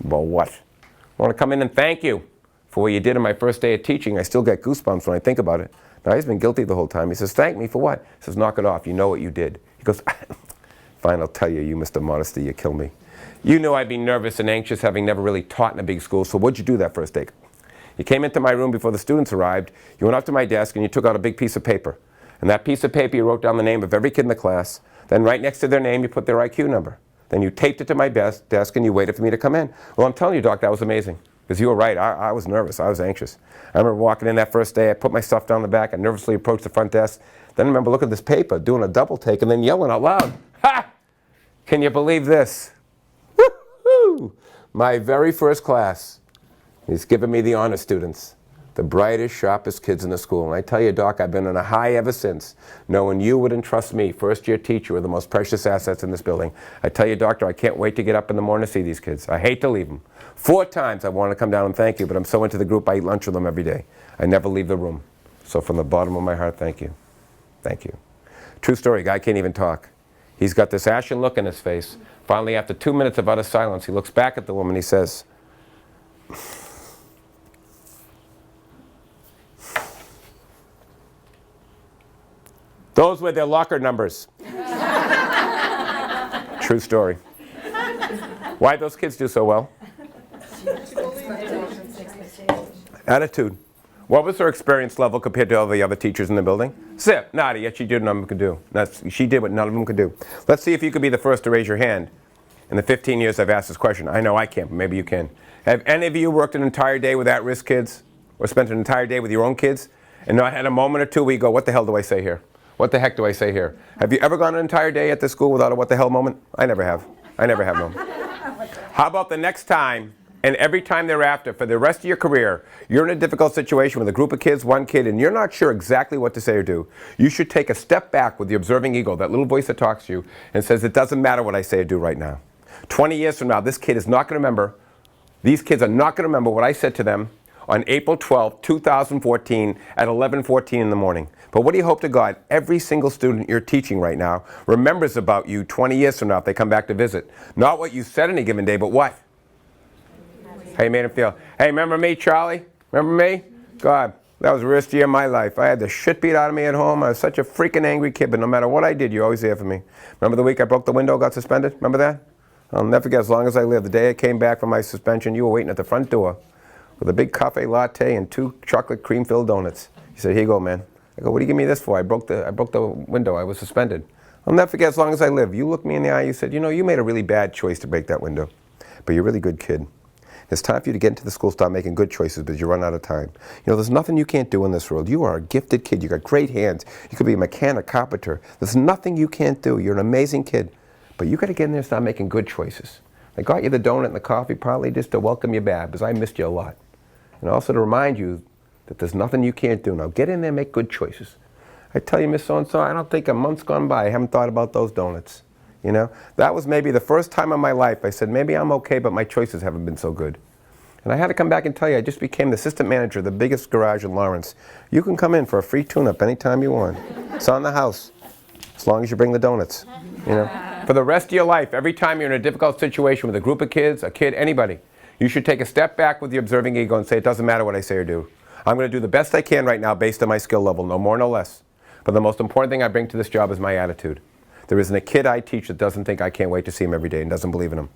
Well, what? I want to come in and thank you for what you did on my first day of teaching. I still get goosebumps when I think about it. Now, he's been guilty the whole time. He says, thank me for what? He says, knock it off. You know what you did. He goes, fine, I'll tell you, you Mr. Modesty, you kill me. You know I'd be nervous and anxious having never really taught in a big school, so what'd you do that first day? You came into my room before the students arrived, you went up to my desk and you took out a big piece of paper. And that piece of paper you wrote down the name of every kid in the class, then right next to their name you put their IQ number. Then you taped it to my desk and you waited for me to come in. Well, I'm telling you, Doc, that was amazing. Because you were right, I was nervous, I was anxious. I remember walking in that first day, I put my stuff down the back, I nervously approached the front desk. Then I remember looking at this paper, doing a double take, and then yelling out loud, ha! Can you believe this? Woo-hoo! My very first class. He's given me the honor students, the brightest, sharpest kids in the school. And I tell you, Doc, I've been on a high ever since, knowing you would entrust me, first-year teacher, with the most precious assets in this building. I tell you, Doctor, I can't wait to get up in the morning to see these kids. I hate to leave them. 4 times I want to come down and thank you, but I'm so into the group, I eat lunch with them every day. I never leave the room. So from the bottom of my heart, thank you. Thank you. True story, guy can't even talk. He's got this ashen look in his face. Finally, after 2 minutes of utter silence, he looks back at the woman, he says, those were their locker numbers. True story. Why'd those kids do so well? Attitude. What was her experience level compared to all the other teachers in the building? Zip, nada, yet she did what none of them could do. She did what none of them could do. Let's see if you could be the first to raise your hand. In the 15 years I've asked this question, I know I can't, but maybe you can. Have any of you worked an entire day with at-risk kids? or spent an entire day with your own kids and not had a moment or two where you go, what the hell do I say here? What the heck do I say here? Have you ever gone an entire day at this school without a what the hell moment? I never have. I never have no. How about the next time and every time thereafter for the rest of your career, you're in a difficult situation with a group of kids, one kid, and you're not sure exactly what to say or do. You should take a step back with the observing ego, that little voice that talks to you and says, it doesn't matter what I say or do right now. 20 years from now, this kid is not going to remember, these kids are not going to remember what I said to them on April 12, 2014 at 11:14 in the morning. But what do you hope to God every single student you're teaching right now remembers about you 20 years from now if they come back to visit? Not what you said any given day, but what? How you made them feel. Hey, remember me, Charlie? Remember me? God, that was the worst year of my life. I had the shit beat out of me at home. I was such a freaking angry kid, but no matter what I did, you're always there for me. Remember the week I broke the window, got suspended? Remember that? I'll never forget as long as I live. The day I came back from my suspension, you were waiting at the front door with a big cafe latte and 2 chocolate cream-filled donuts. You said, here you go, man. I go, what do you give me this for? I broke the window. I was suspended. I'll never forget as long as I live. You looked me in the eye, you said, you know, you made a really bad choice to break that window, but you're a really good kid. It's time for you to get into the school, start making good choices because you run out of time. You know, there's nothing you can't do in this world. You are a gifted kid. You got great hands. You could be a mechanic, carpenter. There's nothing you can't do. You're an amazing kid. But you got to get in there and start making good choices. I got you the donut and the coffee partly just to welcome you back because I missed you a lot. And also to remind you that there's nothing you can't do. Now get in there and make good choices. I tell you, Miss So-and-so, I don't think a month's gone by I haven't thought about those donuts. You know, that was maybe the first time in my life I said, maybe I'm okay, but my choices haven't been so good. And I had to come back and tell you, I just became the assistant manager of the biggest garage in Lawrence. You can come in for a free tune-up anytime you want. It's on the house, as long as you bring the donuts. You know, for the rest of your life, every time you're in a difficult situation with a group of kids, a kid, anybody, you should take a step back with the observing ego and say, it doesn't matter what I say or do. I'm going to do the best I can right now based on my skill level, no more, no less. But the most important thing I bring to this job is my attitude. There isn't a kid I teach that doesn't think I can't wait to see him every day and doesn't believe in him.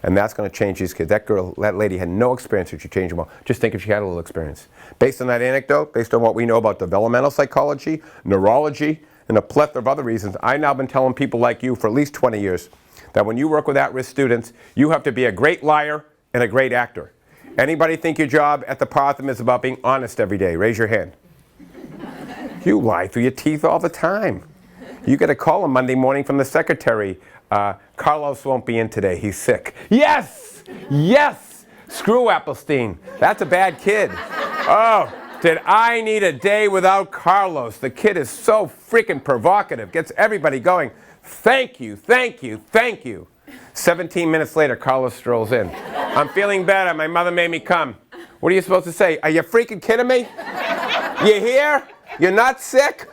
And that's going to change these kids. That girl, that lady had no experience, but she changed them all. Just think if she had a little experience. Based on that anecdote, based on what we know about developmental psychology, neurology, and a plethora of other reasons, I've now been telling people like you for at least 20 years that when you work with at-risk students, you have to be a great liar and a great actor. Anybody think your job at the Partham is about being honest every day? Raise your hand. You lie through your teeth all the time. You get a call on Monday morning from the secretary. Carlos won't be in today. He's sick. Yes! Yes! Screw Appelstein. That's a bad kid. Oh, did I need a day without Carlos? The kid is so freaking provocative. Gets everybody going. Thank you, thank you, thank you. 17 minutes later, Carlos strolls in. I'm feeling better. My mother made me come. What are you supposed to say? Are you freaking kidding me? You here? You're not sick?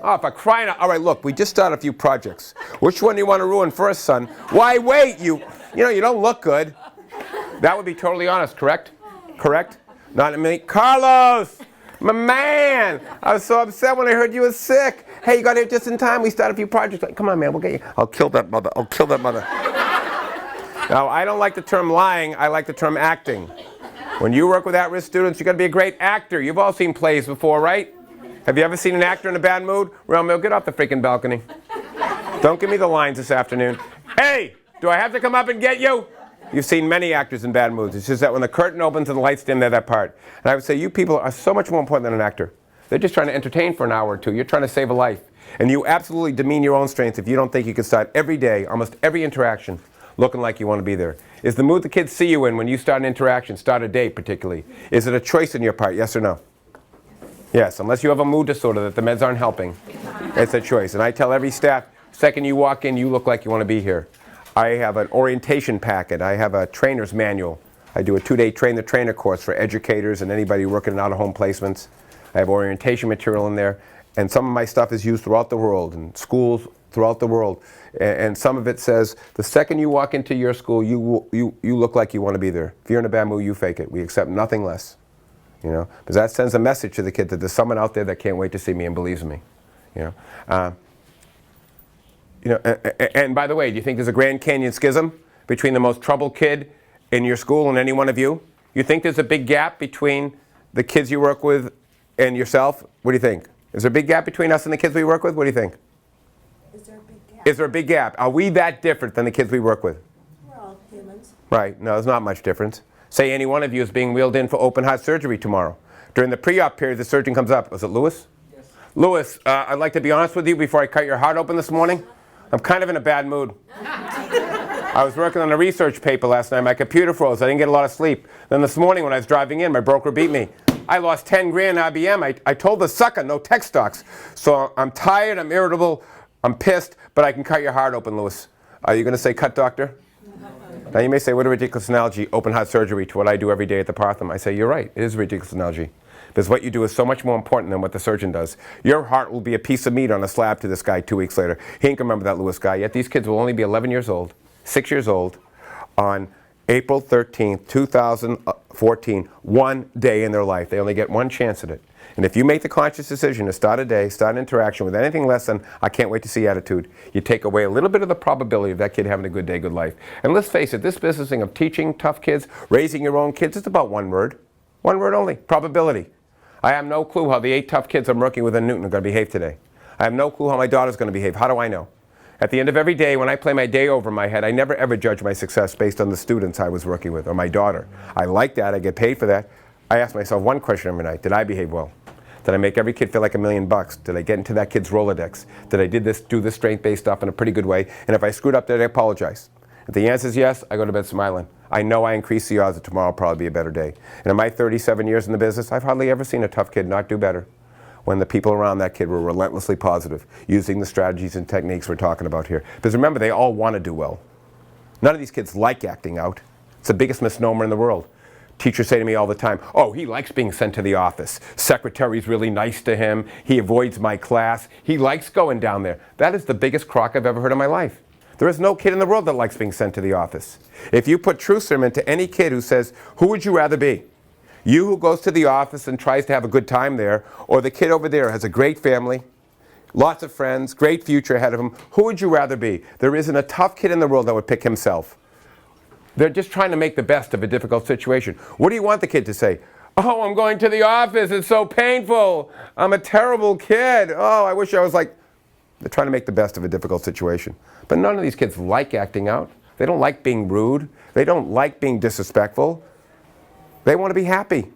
Oh, for crying out. All right, look, we just started a few projects. Which one do you want to ruin first, son? Why, wait, you know, you don't look good. That would be totally honest, correct? Correct? Not me. Carlos, my man, I was so upset when I heard you were sick. Hey, you got here just in time. We started a few projects. Like, come on, man, we'll get you. I'll kill that mother. I'll kill that mother. Now, I don't like the term lying. I like the term acting. When you work with at-risk students, you got to be a great actor. You've all seen plays before, right? Have you ever seen an actor in a bad mood? Romeo, get off the freaking balcony. Don't give me the lines this afternoon. Hey, do I have to come up and get you? You've seen many actors in bad moods. It's just that when the curtain opens and the lights dim, they're that part. And I would say you people are so much more important than an actor. They're just trying to entertain for an hour or two. You're trying to save a life. And you absolutely demean your own strengths if you don't think you can start every day, almost every interaction, looking like you want to be there. Is the mood the kids see you in when you start an interaction, start a date particularly, is it a choice on your part, yes or no? Yes, unless you have a mood disorder that the meds aren't helping. It's a choice. And I tell every staff, second you walk in, you look like you want to be here. I have an orientation packet. I have a trainer's manual. I do a 2-day train-the-trainer course for educators and anybody working in out-of-home placements. I have orientation material in there. And some of my stuff is used throughout the world, in schools throughout the world. And some of it says, the second you walk into your school, you look like you want to be there. If you're in a bad mood, you fake it. We accept nothing less. You know, because that sends a message to the kid that there's someone out there that can't wait to see me and believes in me. You know, and by the way, do you think there's a Grand Canyon schism between the most troubled kid in your school and any one of you? You think there's a big gap between the kids you work with and yourself? What do you think? Is there a big gap between us and the kids we work with? What do you think? Is there a big gap? Is there a big gap? Are we that different than the kids we work with? We're all humans. Right. No, there's not much difference. Say any one of you is being wheeled in for open heart surgery tomorrow. During the pre-op period, the surgeon comes up. Was it Lewis? Yes. Lewis, I'd like to be honest with you before I cut your heart open this morning. I'm kind of in a bad mood. I was working on a research paper last night. My computer froze. I didn't get a lot of sleep. Then this morning when I was driving in, my broker beat me. I lost 10 grand IBM. I told the sucker no tech stocks. So I'm tired, I'm irritable, I'm pissed, but I can cut your heart open, Lewis. Are you going to say cut, doctor? Now you may say, what a ridiculous analogy, open heart surgery, to what I do every day at the Partham. I say, you're right, it is a ridiculous analogy. Because what you do is so much more important than what the surgeon does. Your heart will be a piece of meat on a slab to this guy 2 weeks later. He ain't gonna remember that Lewis guy, yet these kids will only be 11 years old, 6 years old, on April 13th, 2014, one day in their life. They only get one chance at it. And if you make the conscious decision to start a day, start an interaction with anything less than, I can't wait to see attitude, you take away a little bit of the probability of that kid having a good day, good life. And let's face it, this business thing of teaching tough kids, raising your own kids, it's about one word. One word only, probability. I have no clue how the 8 tough kids I'm working with in Newton are going to behave today. I have no clue how my daughter's going to behave. How do I know? At the end of every day, when I play my day over in my head, I never ever judge my success based on the students I was working with or my daughter. I like that. I get paid for that. I ask myself one question every night. Did I behave well? Did I make every kid feel like $1 million? Did I get into that kid's Rolodex? Did I do this strength-based stuff in a pretty good way? And if I screwed up, did I apologize? If the answer is yes, I go to bed smiling. I know I increase the odds that tomorrow will probably be a better day. And in my 37 years in the business, I've hardly ever seen a tough kid not do better when the people around that kid were relentlessly positive, using the strategies and techniques we're talking about here. Because remember, they all want to do well. None of these kids like acting out. It's the biggest misnomer in the world. Teachers say to me all the time, oh, he likes being sent to the office. Secretary's really nice to him. He avoids my class. He likes going down there. That is the biggest crock I've ever heard in my life. There is no kid in the world that likes being sent to the office. If you put truth serum into any kid who says, who would you rather be? You who goes to the office and tries to have a good time there, or the kid over there has a great family, lots of friends, great future ahead of him, who would you rather be? There isn't a tough kid in the world that would pick himself. They're just trying to make the best of a difficult situation. What do you want the kid to say? Oh, I'm going to the office, it's so painful. I'm a terrible kid. Oh, I wish I was like... They're trying to make the best of a difficult situation. But none of these kids like acting out. They don't like being rude. They don't like being disrespectful. They want to be happy.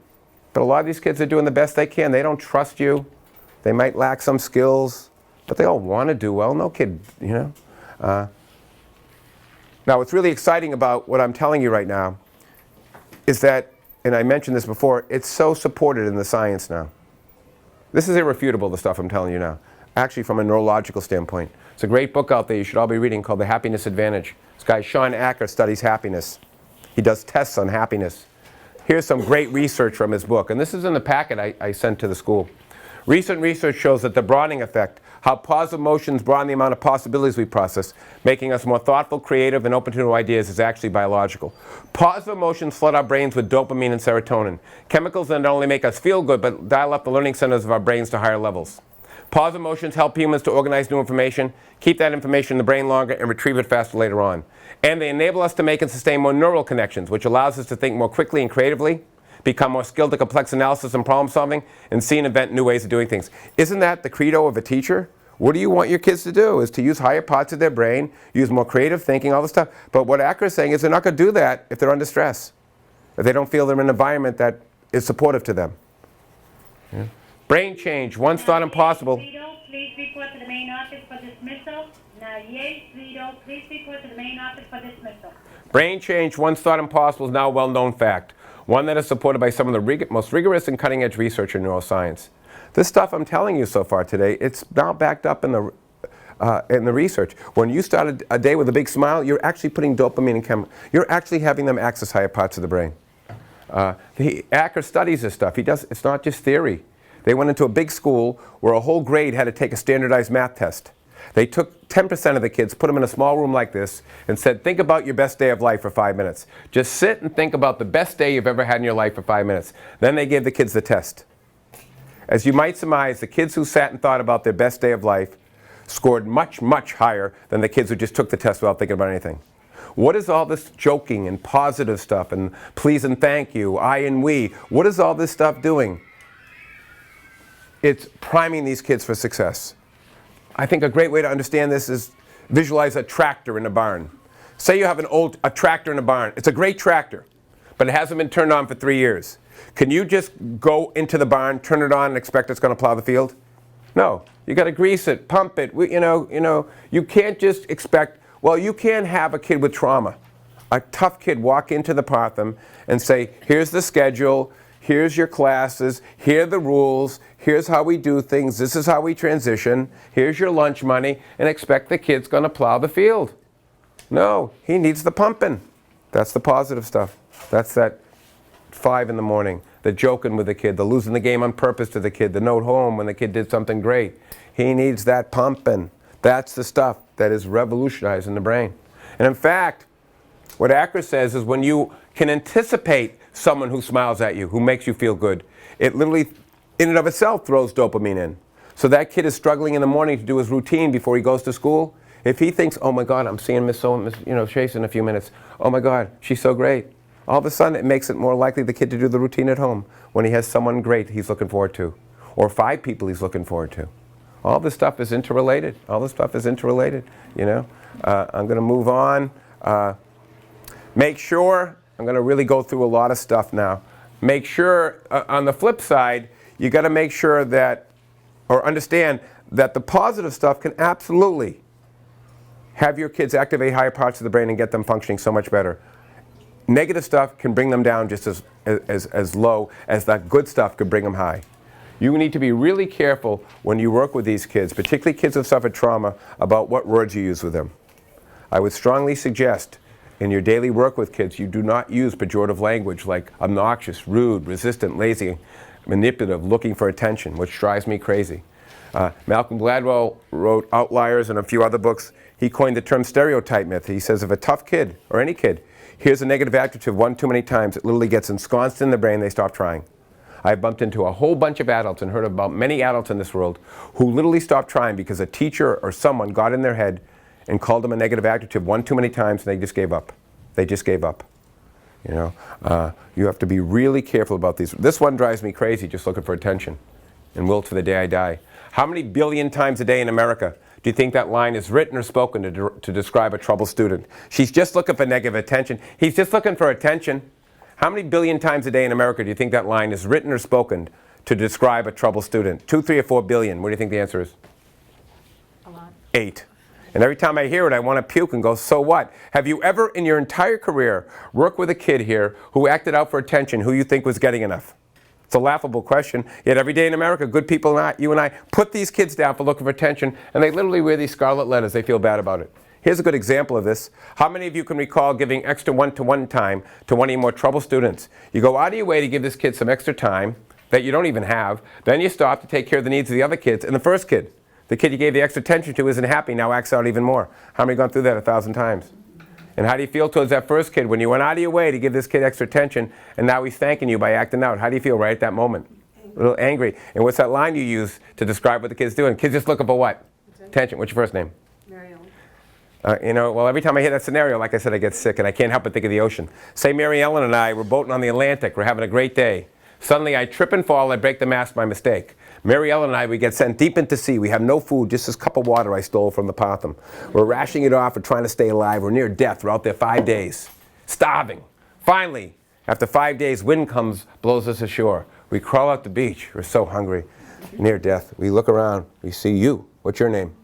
But a lot of these kids are doing the best they can. They don't trust you. They might lack some skills, but they all want to do well. No kid, you know. Now, what's really exciting about what I'm telling you right now is that, and I mentioned this before, it's so supported in the science now. This is irrefutable, the stuff I'm telling you now. Actually, from a neurological standpoint. It's a great book out there you should all be reading called The Happiness Advantage. This guy, Sean Acker, studies happiness. He does tests on happiness. Here's some great research from his book, and this is in the packet I sent to the school. Recent research shows that the broadening effect, how positive emotions broaden the amount of possibilities we process, making us more thoughtful, creative, and open to new ideas, is actually biological. Positive emotions flood our brains with dopamine and serotonin, chemicals that not only make us feel good, but dial up the learning centers of our brains to higher levels. Positive emotions help humans to organize new information, keep that information in the brain longer, and retrieve it faster later on. And they enable us to make and sustain more neural connections, which allows us to think more quickly and creatively, become more skilled at complex analysis and problem solving, and see and invent new ways of doing things. Isn't that the credo of a teacher? What do you want your kids to do? Is to use higher parts of their brain, use more creative thinking, all this stuff. But what Acker is saying is they're not going to do that if they're under stress, if they don't feel they're in an environment that is supportive to them. Yeah. Brain change, once thought impossible. Vito, please report to the main office for dismissal. Now, yes, Vito, please report to the main office for dismissal. Brain change, once thought impossible, is now a well-known fact. One that is supported by some of the most rigorous and cutting-edge research in neuroscience. This stuff I'm telling you so far today, it's now backed up in the research. When you start a day with a big smile, you're actually putting dopamine and chemicals. You're actually having them access higher parts of the brain. Acker studies this stuff. It's not just theory. They went into a big school where a whole grade had to take a standardized math test. They took 10% of the kids, put them in a small room like this, and said, think about your best day of life for 5 minutes. Just sit and think about the best day you've ever had in your life for 5 minutes. Then they gave the kids the test. As you might surmise, the kids who sat and thought about their best day of life scored much, much higher than the kids who just took the test without thinking about anything. What is all this joking and positive stuff and please and thank you, I and we? What is all this stuff doing? It's priming these kids for success. I think a great way to understand this is visualize a tractor in a barn. Say you have a tractor in a barn. It's a great tractor, but it hasn't been turned on for 3 years. Can you just go into the barn, turn it on, and expect it's going to plow the field? No. You got to grease it, pump it. You can't just expect. Well, you can't have a kid with trauma, a tough kid, walk into the Partham and say, "Here's the schedule. Here's your classes. Here are the rules. Here's how we do things. This is how we transition. Here's your lunch money," and expect the kid's going to plow the field. No, he needs the pumping. That's the positive stuff. That's that 5 in the morning, the joking with the kid, the losing the game on purpose to the kid, the note home when the kid did something great. He needs that pumping. That's the stuff that is revolutionizing the brain. And in fact, what ACRA says is when you can anticipate someone who smiles at you, who makes you feel good, it literally, in and of itself, throws dopamine in. So that kid is struggling in the morning to do his routine before he goes to school. If he thinks, "Oh my God, I'm seeing Miss Chase in a few minutes. Oh my God, she's so great." All of a sudden, it makes it more likely the kid to do the routine at home when he has someone great he's looking forward to, or 5 people he's looking forward to. All this stuff is interrelated. All this stuff is interrelated. I'm going to move on. Make sure, I'm going to really go through a lot of stuff now. Make sure, on the flip side, you got to make sure that, or understand that the positive stuff can absolutely have your kids activate higher parts of the brain and get them functioning so much better. Negative stuff can bring them down just as low as that good stuff could bring them high. You need to be really careful when you work with these kids, particularly kids who have suffered trauma, about what words you use with them. I would strongly suggest in your daily work with kids, you do not use pejorative language like obnoxious, rude, resistant, lazy, manipulative, looking for attention, which drives me crazy. Malcolm Gladwell wrote Outliers and a few other books. He coined the term stereotype myth. He says if a tough kid, or any kid, hears a negative adjective one too many times, it literally gets ensconced in the brain, they stop trying. I've bumped into a whole bunch of adults and heard about many adults in this world who literally stopped trying because a teacher or someone got in their head and called them a negative adjective one too many times, and they just gave up. They just gave up. You have to be really careful about these. This one drives me crazy, just looking for attention, and will to the day I die. How many billion times a day in America do you think that line is written or spoken to describe a troubled student? She's just looking for negative attention. He's just looking for attention. How many billion times a day in America do you think that line is written or spoken to describe a troubled student? 2, 3, or 4 billion. What do you think the answer is? A lot. 8. And every time I hear it, I want to puke and go, so what? Have you ever in your entire career worked with a kid here who acted out for attention who you think was getting enough? It's a laughable question. Yet every day in America, good people, you and I, put these kids down for looking for attention, and they literally wear these scarlet letters. They feel bad about it. Here's a good example of this. How many of you can recall giving extra one-to-one time to one of your more troubled students? You go out of your way to give this kid some extra time that you don't even have. Then you stop to take care of the needs of the other kids. And the first kid, the kid you gave the extra attention to, isn't happy, now acts out even more. How many gone through that 1,000 times? And how do you feel towards that first kid when you went out of your way to give this kid extra attention, and now he's thanking you by acting out? How do you feel right at that moment? A little angry. And what's that line you use to describe what the kid's doing? Kid's just looking for what? Attention. What's your first name? Mary Ellen. Well, every time I hear that scenario, like I said, I get sick, and I can't help but think of the ocean. Say Mary Ellen and I were boating on the Atlantic. We're having a great day. Suddenly, I trip and fall. I break the mast by mistake. Mary Ellen and I, we get sent deep into sea. We have no food, just this cup of water I stole from the Partham. We're rationing it off. We're trying to stay alive. We're near death. We're out there 5 days, starving. Finally, after 5 days, wind comes, blows us ashore. We crawl out the beach. We're so hungry, near death. We look around. We see you. What's your name?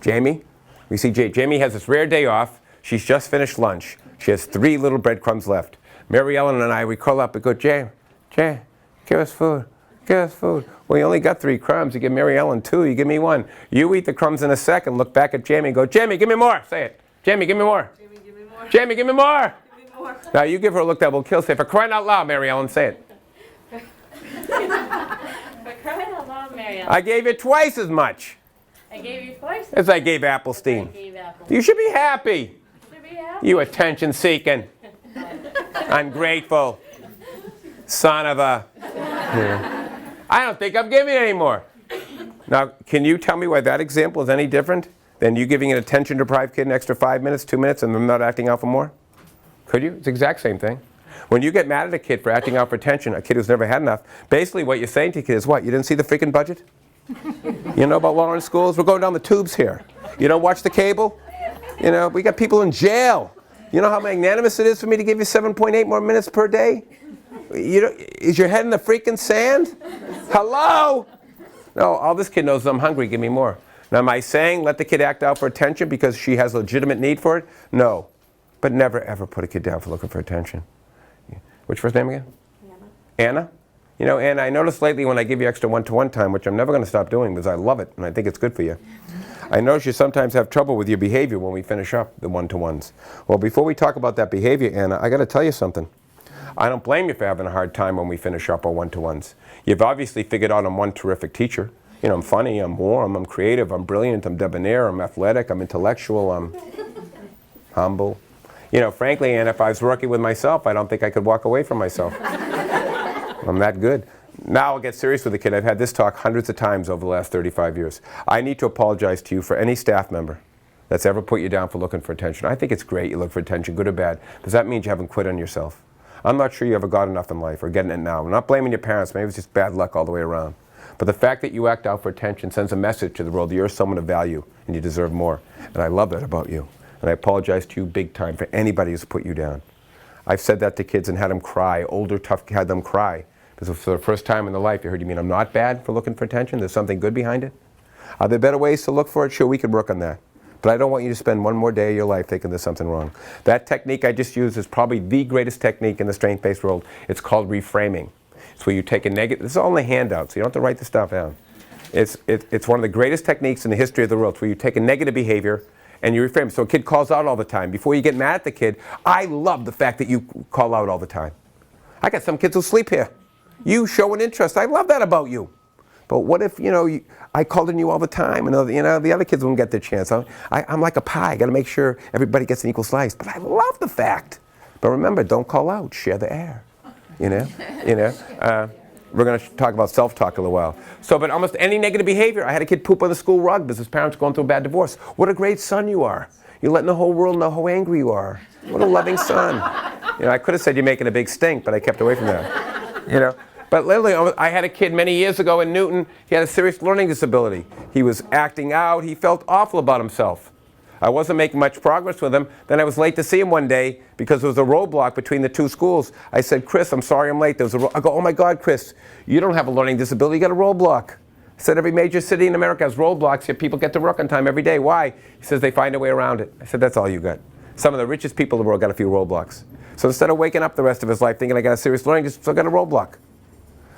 Jamie. We see Jamie has this rare day off. She's just finished lunch. She has 3 little breadcrumbs left. Mary Ellen and I, we crawl up and go, Jay, give us food. Give us food. Well, you only got 3 crumbs. You give Mary Ellen 2. You give me 1. You eat the crumbs in a second. Look back at Jamie and go, Jamie, give me more. Say it. Jamie, give me more. Jamie, give me more. Jamie, give me more. Give me more. Now you give her a look that will kill. Say, for crying out loud, Mary Ellen, say it. For crying out loud, Marielle. I gave you twice as much I gave you twice. as I gave Appelstein. I gave Apple. You should be happy. Should be happy. You attention-seeking, ungrateful son of a... I don't think I'm giving it anymore. Now, can you tell me why that example is any different than you giving an attention-deprived kid an extra 5 minutes, 2 minutes, and them not acting out for more? Could you? It's the exact same thing. When you get mad at a kid for acting out for attention, a kid who's never had enough, basically what you're saying to the kid is what? You didn't see the freaking budget? You know about Lawrence schools? We're going down the tubes here. You don't watch the cable? We got people in jail. You know how magnanimous it is for me to give you 7.8 more minutes per day? Is your head in the freaking sand? Hello? No, all this kid knows is I'm hungry, give me more. Now, am I saying let the kid act out for attention because she has a legitimate need for it? No. But never, ever put a kid down for looking for attention. What's your first name again? Anna? You know, Anna, I noticed lately when I give you extra one-to-one time, which I'm never going to stop doing because I love it and I think it's good for you, I notice you sometimes have trouble with your behavior when we finish up the one-to-ones. Well, before we talk about that behavior, Anna, I got to tell you something. I don't blame you for having a hard time when we finish up our one-to-ones. You've obviously figured out I'm one terrific teacher. You know, I'm funny, I'm warm, I'm creative, I'm brilliant, I'm debonair, I'm athletic, I'm intellectual, I'm humble. You know, frankly, Anna, if I was working with myself, I don't think I could walk away from myself. I'm that good. Now I'll get serious with the kid. I've had this talk hundreds of times over the last 35 years. I need to apologize to you for any staff member that's ever put you down for looking for attention. I think it's great you look for attention, good or bad, because that means you haven't quit on yourself. I'm not sure you ever got enough in life or getting it now. I'm not blaming your parents. Maybe it's just bad luck all the way around. But the fact that you act out for attention sends a message to the world that you're someone of value and you deserve more. And I love that about you. And I apologize to you big time for anybody who's put you down. I've said that to kids and had them cry, older, tough, had them cry. Because for the first time in their life, you heard, you mean I'm not bad for looking for attention? There's something good behind it? Are there better ways to look for it? Sure, we could work on that. But I don't want you to spend one more day of your life thinking there's something wrong. That technique I just used is probably the greatest technique in the strength-based world. It's called reframing. It's where you take a negative, this is all in the handout, so you don't have to write the stuff down. It's one of the greatest techniques in the history of the world. It's where you take a negative behavior and you reframe it. So a kid calls out all the time. Before you get mad at the kid, I love the fact that you call out all the time. I got some kids who sleep here. You show an interest. I love that about you. But what if, I called on you all the time and the other kids won't get their chance. I'm like a pie. I got to make sure everybody gets an equal slice. But I love the fact. But remember, don't call out. Share the air. We're going to talk about self-talk in a little while. So, but almost any negative behavior. I had a kid poop on the school rug because his parents were going through a bad divorce. What a great son you are. You're letting the whole world know how angry you are. What a loving son. I could have said you're making a big stink, but I kept away from that. But literally, I had a kid many years ago in Newton. He had a serious learning disability. He was acting out. He felt awful about himself. I wasn't making much progress with him. Then I was late to see him one day because there was a roadblock between the two schools. I said, Chris, I'm sorry I'm late. I go, oh my God, Chris, you don't have a learning disability. You got a roadblock. I said, every major city in America has roadblocks, yet people get to work on time every day. Why? He says they find a way around it. I said, that's all you got. Some of the richest people in the world got a few roadblocks. So instead of waking up the rest of his life thinking I got a serious learning, just got a roadblock.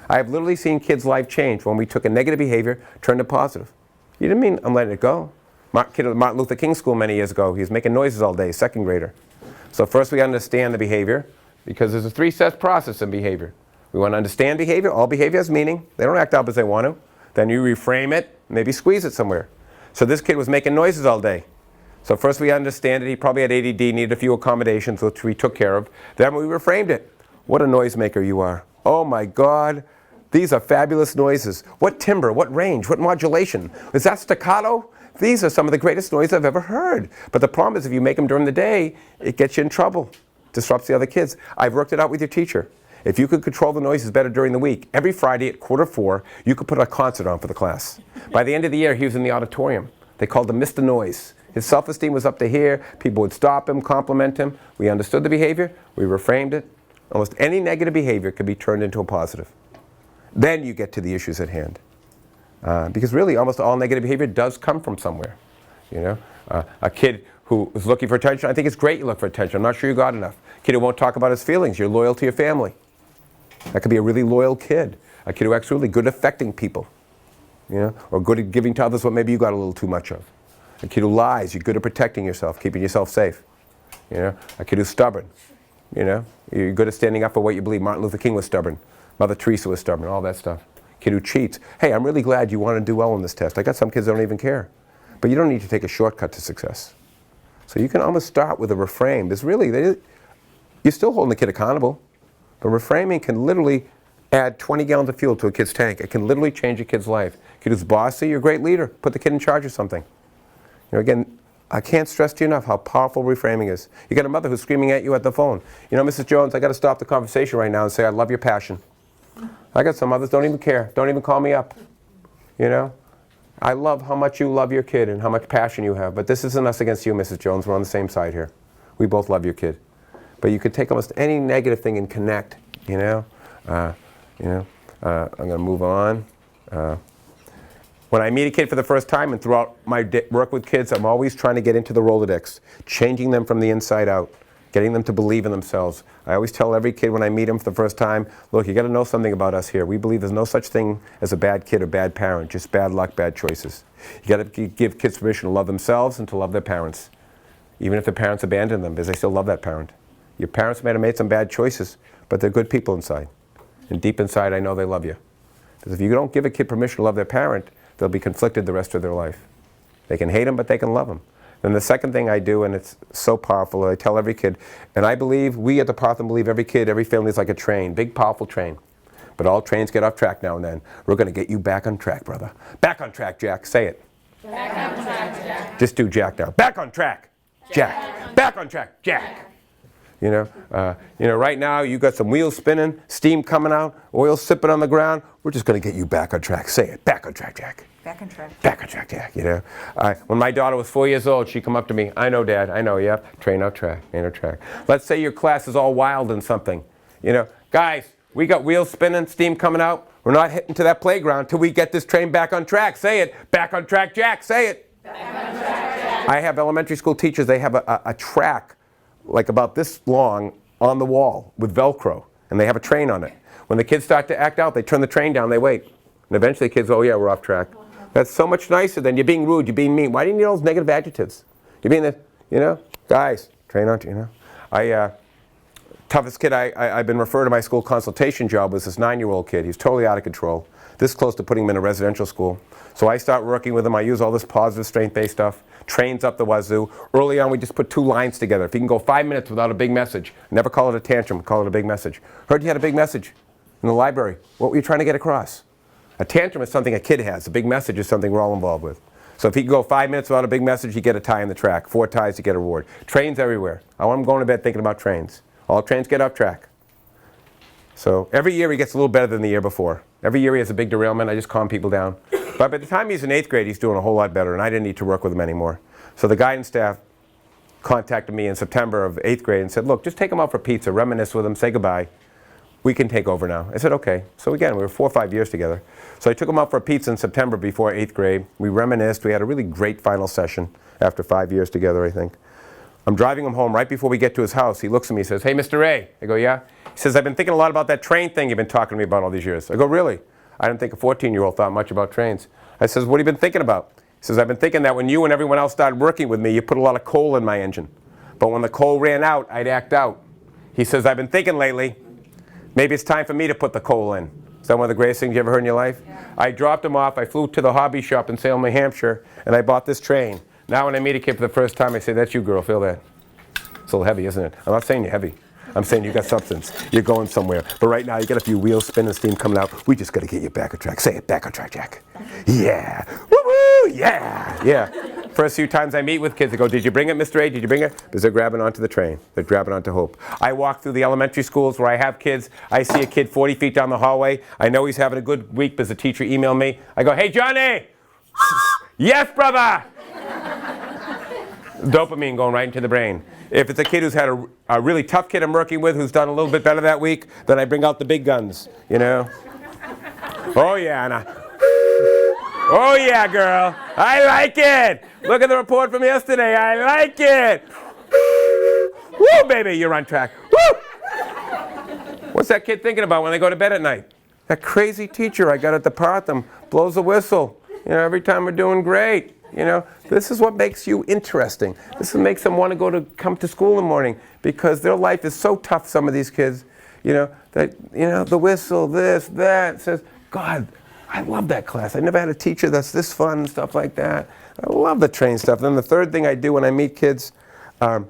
I have literally seen kids' life change when we took a negative behavior, turned it positive. You didn't mean I'm letting it go. Kid at the Martin Luther King School many years ago, he was making noises all day, second grader. So first we understand the behavior, because there's a three-step process in behavior. We want to understand behavior. All behavior has meaning. They don't act out as they want to. Then you reframe it, maybe squeeze it somewhere. So this kid was making noises all day. So first we understand it. He probably had ADD, needed a few accommodations, which we took care of. Then we reframed it. What a noisemaker you are. Oh my God. These are fabulous noises. What timbre, what range, what modulation. Is that staccato? These are some of the greatest noises I've ever heard. But the problem is if you make them during the day, it gets you in trouble. Disrupts the other kids. I've worked it out with your teacher. If you could control the noises better during the week, every Friday at 3:45, you could put a concert on for the class. By the end of the year, he was in the auditorium. They called him Mr. Noise. His self-esteem was up to here. People would stop him, compliment him. We understood the behavior. We reframed it. Almost any negative behavior could be turned into a positive. Then you get to the issues at hand. Because really, almost all negative behavior does come from somewhere. A kid who is looking for attention, I think it's great you look for attention. I'm not sure you got enough. A kid who won't talk about his feelings, you're loyal to your family. That could be a really loyal kid. A kid who acts really good at affecting people. Or good at giving to others what maybe you got a little too much of. A kid who lies, you're good at protecting yourself, keeping yourself safe. A kid who's stubborn. You're good at standing up for what you believe. Martin Luther King was stubborn. Mother Teresa was stubborn, all that stuff. Kid who cheats. Hey, I'm really glad you want to do well on this test. I got some kids that don't even care. But you don't need to take a shortcut to success. So you can almost start with a reframe. There's really, you're still holding the kid accountable. But reframing can literally add 20 gallons of fuel to a kid's tank. It can literally change a kid's life. Kid who's bossy, you're a great leader. Put the kid in charge of something. Again, I can't stress to you enough how powerful reframing is. You got a mother who's screaming at you at the phone. Mrs. Jones, I got to stop the conversation right now and say, I love your passion. I got some others don't even care. Don't even call me up. I love how much you love your kid and how much passion you have. But this isn't us against you, Mrs. Jones. We're on the same side here. We both love your kid. But you could take almost any negative thing and connect, I'm going to move on. When I meet a kid for the first time and throughout my work with kids, I'm always trying to get into the Rolodex, changing them from the inside out, getting them to believe in themselves. I always tell every kid when I meet them for the first time, look, you got to know something about us here. We believe there's no such thing as a bad kid or bad parent, just bad luck, bad choices. You got to give kids permission to love themselves and to love their parents, even if their parents abandon them, because they still love that parent. Your parents might have made some bad choices, but they're good people inside. And deep inside, I know they love you. Because if you don't give a kid permission to love their parent, they'll be conflicted the rest of their life. They can hate them, but they can love them. Then the second thing I do, and it's so powerful, I tell every kid, and I believe, we at the Partham believe every kid, every family is like a train, big, powerful train. But all trains get off track now and then. We're going to get you back on track, brother. Back on track, Jack. Say it. Back on track, Jack. Just do Jack now. Back on track, Jack. Back on track, Jack. Right now you got some wheels spinning, steam coming out, oil sipping on the ground. We're just going to get you back on track. Say it. Back on track, Jack. Back on track. Back on track, Jack. When my daughter was 4 years old, she'd come up to me. I know, Dad. I know. Yeah. Train out track. Train out track. Let's say your class is all wild and something. Guys, we got wheels spinning, steam coming out. We're not hitting to that playground till we get this train back on track. Say it. Back on track, Jack. Say it. Back on track, Jack. I have elementary school teachers. They have a track like about this long on the wall with Velcro, and they have a train on it. When the kids start to act out, they turn the train down, they wait. And eventually the kids go, oh yeah, we're off track. That's so much nicer than you're being rude, you're being mean. Why didn't you use those negative adjectives? You're being guys, train on, toughest kid I've been referred to my school consultation job was this 9-year-old kid. He's totally out of control. This close to putting him in a residential school. So I start working with him. I use all this positive strength-based stuff. Trains up the wazoo. Early on, we just put 2 lines together. If he can go 5 minutes without a big message, never call it a tantrum, call it a big message. Heard you had a big message in the library. What were you trying to get across? A tantrum is something a kid has. A big message is something we're all involved with. So if he can go 5 minutes without a big message, you get a tie in the track. 4 ties, you get a reward. Trains everywhere. I want him going to bed thinking about trains. All trains get off track. So every year he gets a little better than the year before. Every year he has a big derailment. I just calm people down. But by the time he's in 8th grade, he's doing a whole lot better, and I didn't need to work with him anymore. So the guidance staff contacted me in September of 8th grade and said, look, just take him out for pizza, reminisce with him, say goodbye. We can take over now. I said, okay. So again, we were 4 or 5 years together. So I took him out for a pizza in September before 8th grade. We reminisced. We had a really great final session after 5 years together, I think. I'm driving him home right before we get to his house. He looks at me and says, hey, Mr. Ray. I go, yeah? He says, I've been thinking a lot about that train thing you've been talking to me about all these years. I go, really? I didn't think a 14-year-old thought much about trains. I says, what have you been thinking about? He says, I've been thinking that when you and everyone else started working with me, you put a lot of coal in my engine. But when the coal ran out, I'd act out. He says, I've been thinking lately, maybe it's time for me to put the coal in. Is that one of the greatest things you ever heard in your life? Yeah. I dropped him off. I flew to the hobby shop in Salem, New Hampshire, and I bought this train. Now when I meet a kid for the first time, I say, that's you, girl. Feel that. It's a little heavy, isn't it? I'm not saying you're heavy. I'm saying you got substance. You're going somewhere. But right now, you got a few wheels spinning, steam coming out. We just got to get you back on track. Say it, back on track, Jack. Yeah. Woo-woo, yeah. Yeah. First few times I meet with kids, I go, did you bring it, Mr. A? Did you bring it? Because they're grabbing onto the train. They're grabbing onto hope. I walk through the elementary schools where I have kids. I see a kid 40 feet down the hallway. I know he's having a good week because the teacher emailed me. I go, hey, Johnny. Yes, brother. Dopamine going right into the brain. If it's a kid who's had a really tough kid I'm working with who's done a little bit better that week, then I bring out the big guns, Oh, yeah, Anna. Oh, yeah, girl. I like it. Look at the report from yesterday. I like it. Woo, baby, you're on track. Woo! What's that kid thinking about when they go to bed at night? That crazy teacher I got at the Partham blows the whistle. Every time we're doing great. This is what makes you interesting. This makes them want to come to school in the morning because their life is so tough, some of these kids, the whistle, this, that, says, God, I love that class. I never had a teacher that's this fun and stuff like that. I love the train stuff. Then the third thing I do when I meet kids, and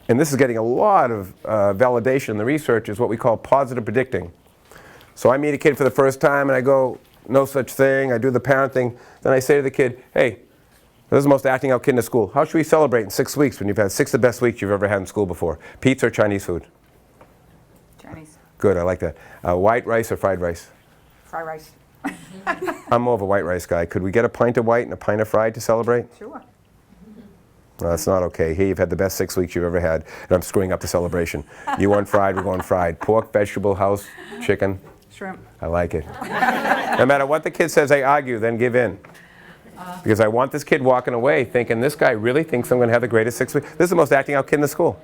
this is getting a lot of validation in the research, is what we call positive predicting. So I meet a kid for the first time and I go, no such thing. I do the parent thing. Then I say to the kid, hey, this is the most acting out kid in the school. How should we celebrate in 6 weeks when you've had 6 of the best weeks you've ever had in school before? Pizza or Chinese food? Chinese. Good, I like that. White rice or fried rice? Fried rice. I'm more of a white rice guy. Could we get a pint of white and a pint of fried to celebrate? Sure. Well, that's not okay. Here you've had the best 6 weeks you've ever had, and I'm screwing up the celebration. You want fried, we're going fried. Pork, vegetable, house, chicken. Shrimp. I like it. No matter what the kid says, I argue, then give in. Because I want this kid walking away thinking, this guy really thinks I'm going to have the greatest 6 weeks. This is the most acting out kid in the school.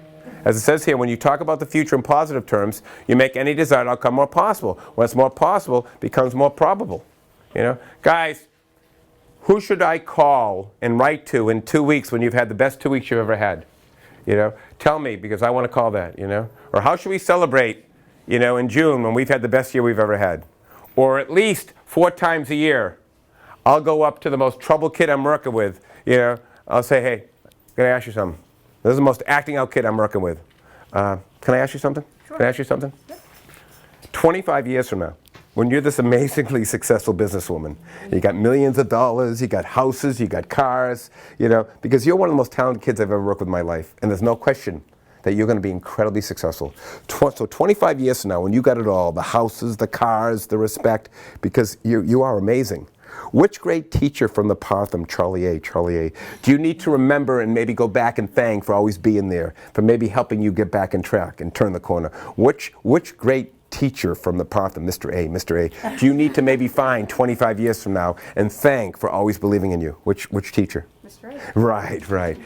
As it says here, when you talk about the future in positive terms, you make any desired outcome more possible. When it's more possible, it becomes more probable. You know, guys, who should I call and write to in 2 weeks when you've had the best 2 weeks you've ever had? You know, tell me, because I want to call that, you know. Or how should we celebrate, you know, in June when we've had the best year we've ever had? Or at least 4 times a year, I'll go up to the most troubled kid I'm working with, you know. I'll say, hey, can I ask you something? This is the most acting out kid I'm working with. Can I ask you something? Sure. Can I ask you something? Yeah. 25 years from now, when you're this amazingly successful businesswoman, you got millions of dollars, you got houses, you got cars, you know, because you're one of the most talented kids I've ever worked with in my life, and there's no question that you're going to be incredibly successful. So 25 years from now, when you got it all, the houses, the cars, the respect, because you are amazing. Which great teacher from the Partham, Charlie A, do you need to remember and maybe go back and thank for always being there, for maybe helping you get back in track and turn the corner? Which great teacher from the Partham, Mr. A, do you need to maybe find 25 years from now and thank for always believing in you? Which teacher? Mr. A. Right.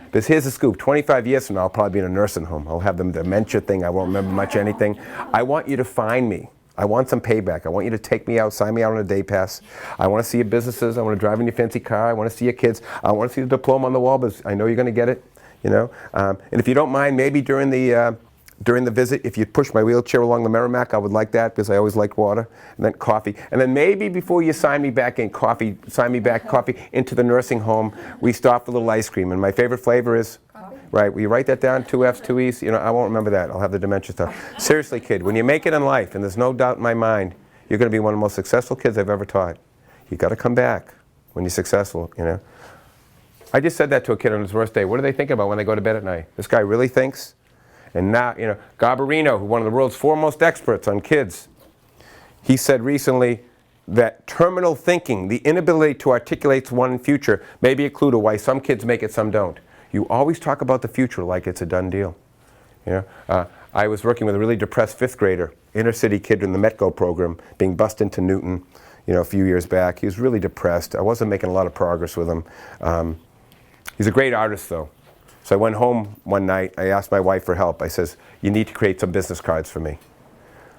Because here's the scoop. 25 years from now, I'll probably be in a nursing home. I'll have the dementia thing. I won't remember much anything. I want you to find me. I want some payback. I want you to take me out, sign me out on a day pass. I want to see your businesses. I want to drive in your fancy car. I want to see your kids. I want to see the diploma on the wall, but I know you're going to get it, you know. And if you don't mind, maybe during the visit, if you push my wheelchair along the Merrimack, I would like that because I always like water. And then coffee. And then maybe before you sign me back coffee into the nursing home, we stop for a little ice cream. And my favorite flavor is? Right, will you write that down? 2 F's, 2 E's? You know, I won't remember that. I'll have the dementia stuff. Seriously, kid, when you make it in life, and there's no doubt in my mind, you're going to be one of the most successful kids I've ever taught. You got to come back when you're successful, you know. I just said that to a kid on his worst day. What are they thinking about when they go to bed at night? This guy really thinks? And now, you know, Garbarino, one of the world's foremost experts on kids, he said recently that terminal thinking, the inability to articulate one's future, may be a clue to why some kids make it, some don't. You always talk about the future like it's a done deal. You know, I was working with a really depressed 5th grader, inner city kid in the METCO program, being bused into Newton, you know, a few years back. He was really depressed. I wasn't making a lot of progress with him. He's a great artist, though. So I went home one night. I asked my wife for help. I says, you need to create some business cards for me.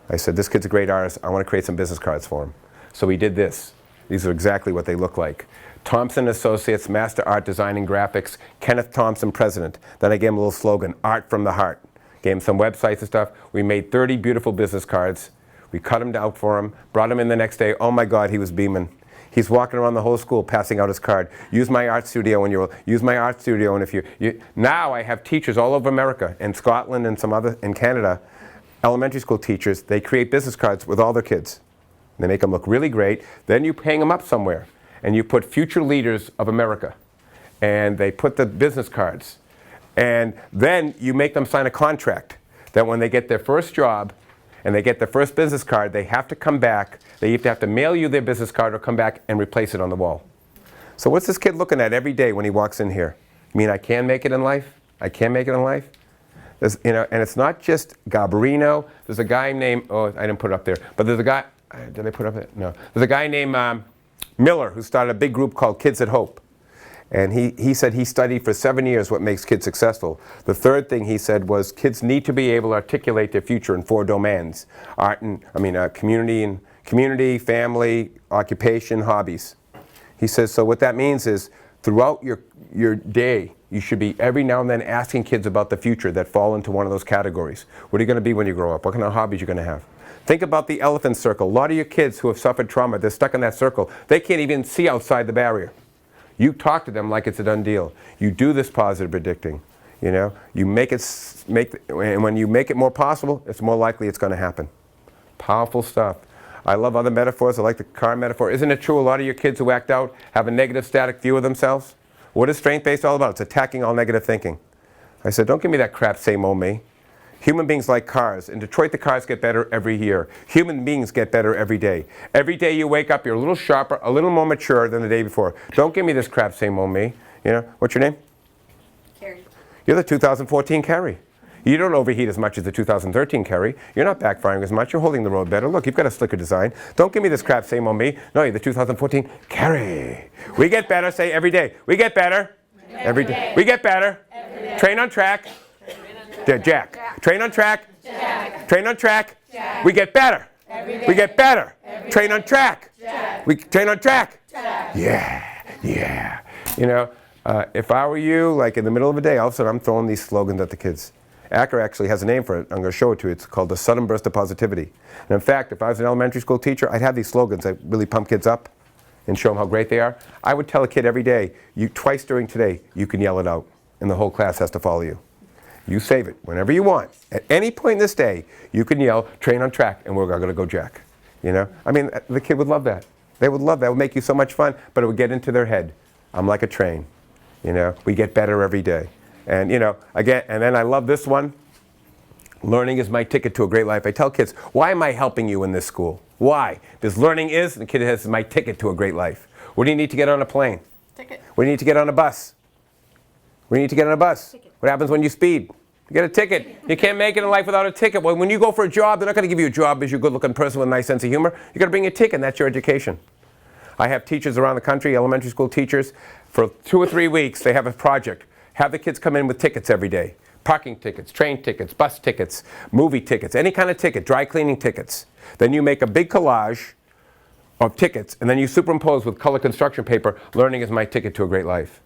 I said, this kid's a great artist. I want to create some business cards for him. So we did this. These are exactly what they look like. Thompson Associates, Master Art Design and Graphics, Kenneth Thompson, President. Then I gave him a little slogan, Art from the Heart. Gave him some websites and stuff. We made 30 beautiful business cards. We cut them out for him, brought him in the next day. Oh my God, he was beaming. He's walking around the whole school passing out his card. Use my art studio when you're, use my art studio, and if you now I have teachers all over America, in Scotland and some other, in Canada, elementary school teachers, they create business cards with all their kids. They make them look really great. Then you hang them up somewhere. And you put future leaders of America, and they put the business cards, and then you make them sign a contract that when they get their first job and they get their first business card, they have to come back. They have to mail you their business card or come back and replace it on the wall. So what's this kid looking at every day when he walks in here? You mean I can make it in life? I can make it in life? There's, you know, and it's not just Garbarino. There's a guy named, oh, I didn't put it up there, but there's a guy, did I put it up there? No. There's a guy named Miller, who started a big group called Kids at Hope. And he said he studied for 7 years what makes kids successful. The third thing he said was kids need to be able to articulate their future in 4 domains. Art and, community, family, occupation, hobbies. He says, so what that means is throughout your day, you should be every now and then asking kids about the future that fall into one of those categories. What are you going to be when you grow up? What kind of hobbies are you going to have? Think about the elephant circle. A lot of your kids who have suffered trauma, they're stuck in that circle. They can't even see outside the barrier. You talk to them like it's a done deal. You do this positive predicting. You know, you and when you make it more possible, it's more likely it's going to happen. Powerful stuff. I love other metaphors. I like the car metaphor. Isn't it true a lot of your kids who act out have a negative static view of themselves? What is strength-based all about? It's attacking all negative thinking. I said, don't give me that crap, same old me. Human beings like cars. In Detroit, the cars get better every year. Human beings get better every day. Every day you wake up, you're a little sharper, a little more mature than the day before. Don't give me this crap, same old me. You know, what's your name? You're the 2014 Kerry. You don't overheat as much as the 2013 Kerry. You're not backfiring as much. You're holding the road better. Look, you've got a slicker design. Don't give me this crap, same old me. No, you're the 2014 Kerry. We get better. Say every day. We get better. Every day. We get better. Train on track. Jack. Train on track. Jack. Train on track. Jack. We get better. We get better. Train on track. Jack. We train on track. Jack. Yeah. You know, if I were you, like in the middle of a day, all of a sudden I'm throwing these slogans at the kids. Acker actually has a name for it. I'm going to show it to you. It's called the sudden burst of positivity. And in fact, if I was an elementary school teacher, I'd have these slogans that really pump kids up and show them how great they are. I would tell a kid every day, twice during today, you can yell it out, and the whole class has to follow you. You save it whenever you want. At any point in this day, you can yell, train on track, and we're going to go Jack. You know? I mean, the kid would love that. They would love that. It would make you so much fun, but it would get into their head. I'm like a train. You know? We get better every day. And, you know, again, and then I love this one. Learning is my ticket to a great life. I tell kids, why am I helping you in this school? Why? Because learning is, the kid has my ticket to a great life. What do you need to get on a plane? Ticket. What do you need to get on a bus? What do you need to get on a bus? Ticket. What happens when you speed? You get a ticket. You can't make it in life without a ticket. Well, when you go for a job, they're not going to give you a job because you're a good-looking person with a nice sense of humor. You've got to bring a ticket, and that's your education. I have teachers around the country, elementary school teachers. For 2 or 3 weeks, they have a project. Have the kids come in with tickets every day. Parking tickets, train tickets, bus tickets, movie tickets, any kind of ticket, dry cleaning tickets. Then you make a big collage of tickets, and then you superimpose with color construction paper, learning is my ticket to a great life.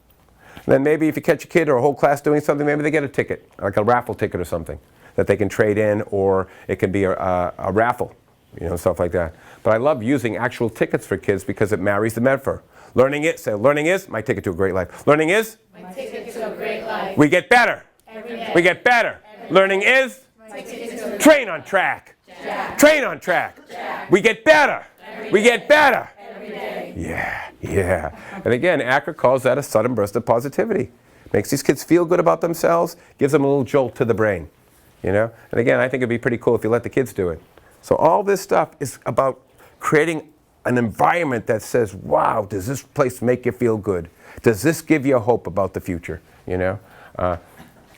And then maybe if you catch a kid or a whole class doing something, maybe they get a ticket, like a raffle ticket or something, that they can trade in, or it can be a raffle, you know, stuff like that. But I love using actual tickets for kids because it marries the metaphor. Learning is my ticket to a great life. Learning is My ticket to a great life. we get better. Every day. We get better. Learning is My ticket to a train on track. Jack. Train on track. Jack. We get better. We get better. Every day. Yeah. And again, Acker calls that a sudden burst of positivity. Makes these kids feel good about themselves, gives them a little jolt to the brain. You know? And again, I think it'd be pretty cool if you let the kids do it. So all this stuff is about creating an environment that says, wow, does this place make you feel good? Does this give you hope about the future? You know?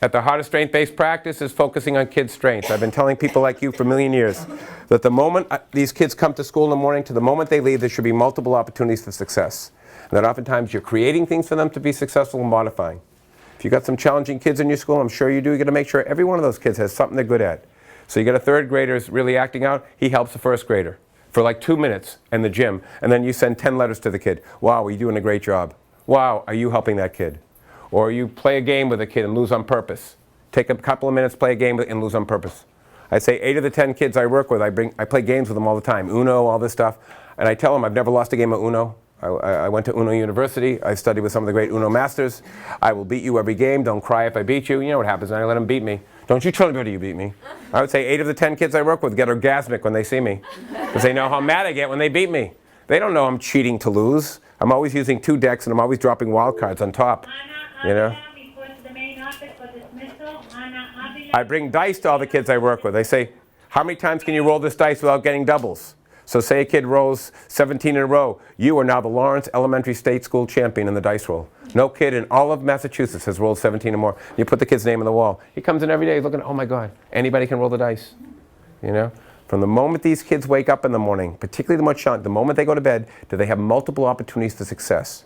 At the heart of strength-based practice is focusing on kids' strengths. I've been telling people like you for a million years that the moment these kids come to school in the morning to the moment they leave, there should be multiple opportunities for success. And that oftentimes you're creating things for them to be successful and modifying. If you've got some challenging kids in your school, I'm sure you do, you've got to make sure every one of those kids has something they're good at. So you get a third grader who's really acting out, he helps a first grader for like 2 minutes in the gym, and then you send 10 letters to the kid. Wow, are you doing a great job? Wow, are you helping that kid? Or you play a game with a kid and lose on purpose. Take a couple of minutes, play a game and lose on purpose. I'd say 8 of the 10 kids I work with, I play games with them all the time. Uno, all this stuff. And I tell them I've never lost a game of Uno. I went to Uno University. I studied with some of the great Uno masters. I will beat you every game. Don't cry if I beat you. You know what happens when I let them beat me. Don't you tell anybody you beat me. I would say 8 of the 10 kids I work with get orgasmic when they see me. Because they know how mad I get when they beat me. They don't know I'm cheating to lose. I'm always using 2 decks and I'm always dropping wild cards on top. You know? I bring dice to all the kids I work with. I say, how many times can you roll this dice without getting doubles? So say a kid rolls 17 in a row. You are now the Lawrence Elementary State School champion in the dice roll. No kid in all of Massachusetts has rolled 17 or more. You put the kid's name on the wall. He comes in every day looking, oh my God, anybody can roll the dice. You know? From the moment these kids wake up in the morning, particularly the most young, the moment they go to bed, do they have multiple opportunities for success?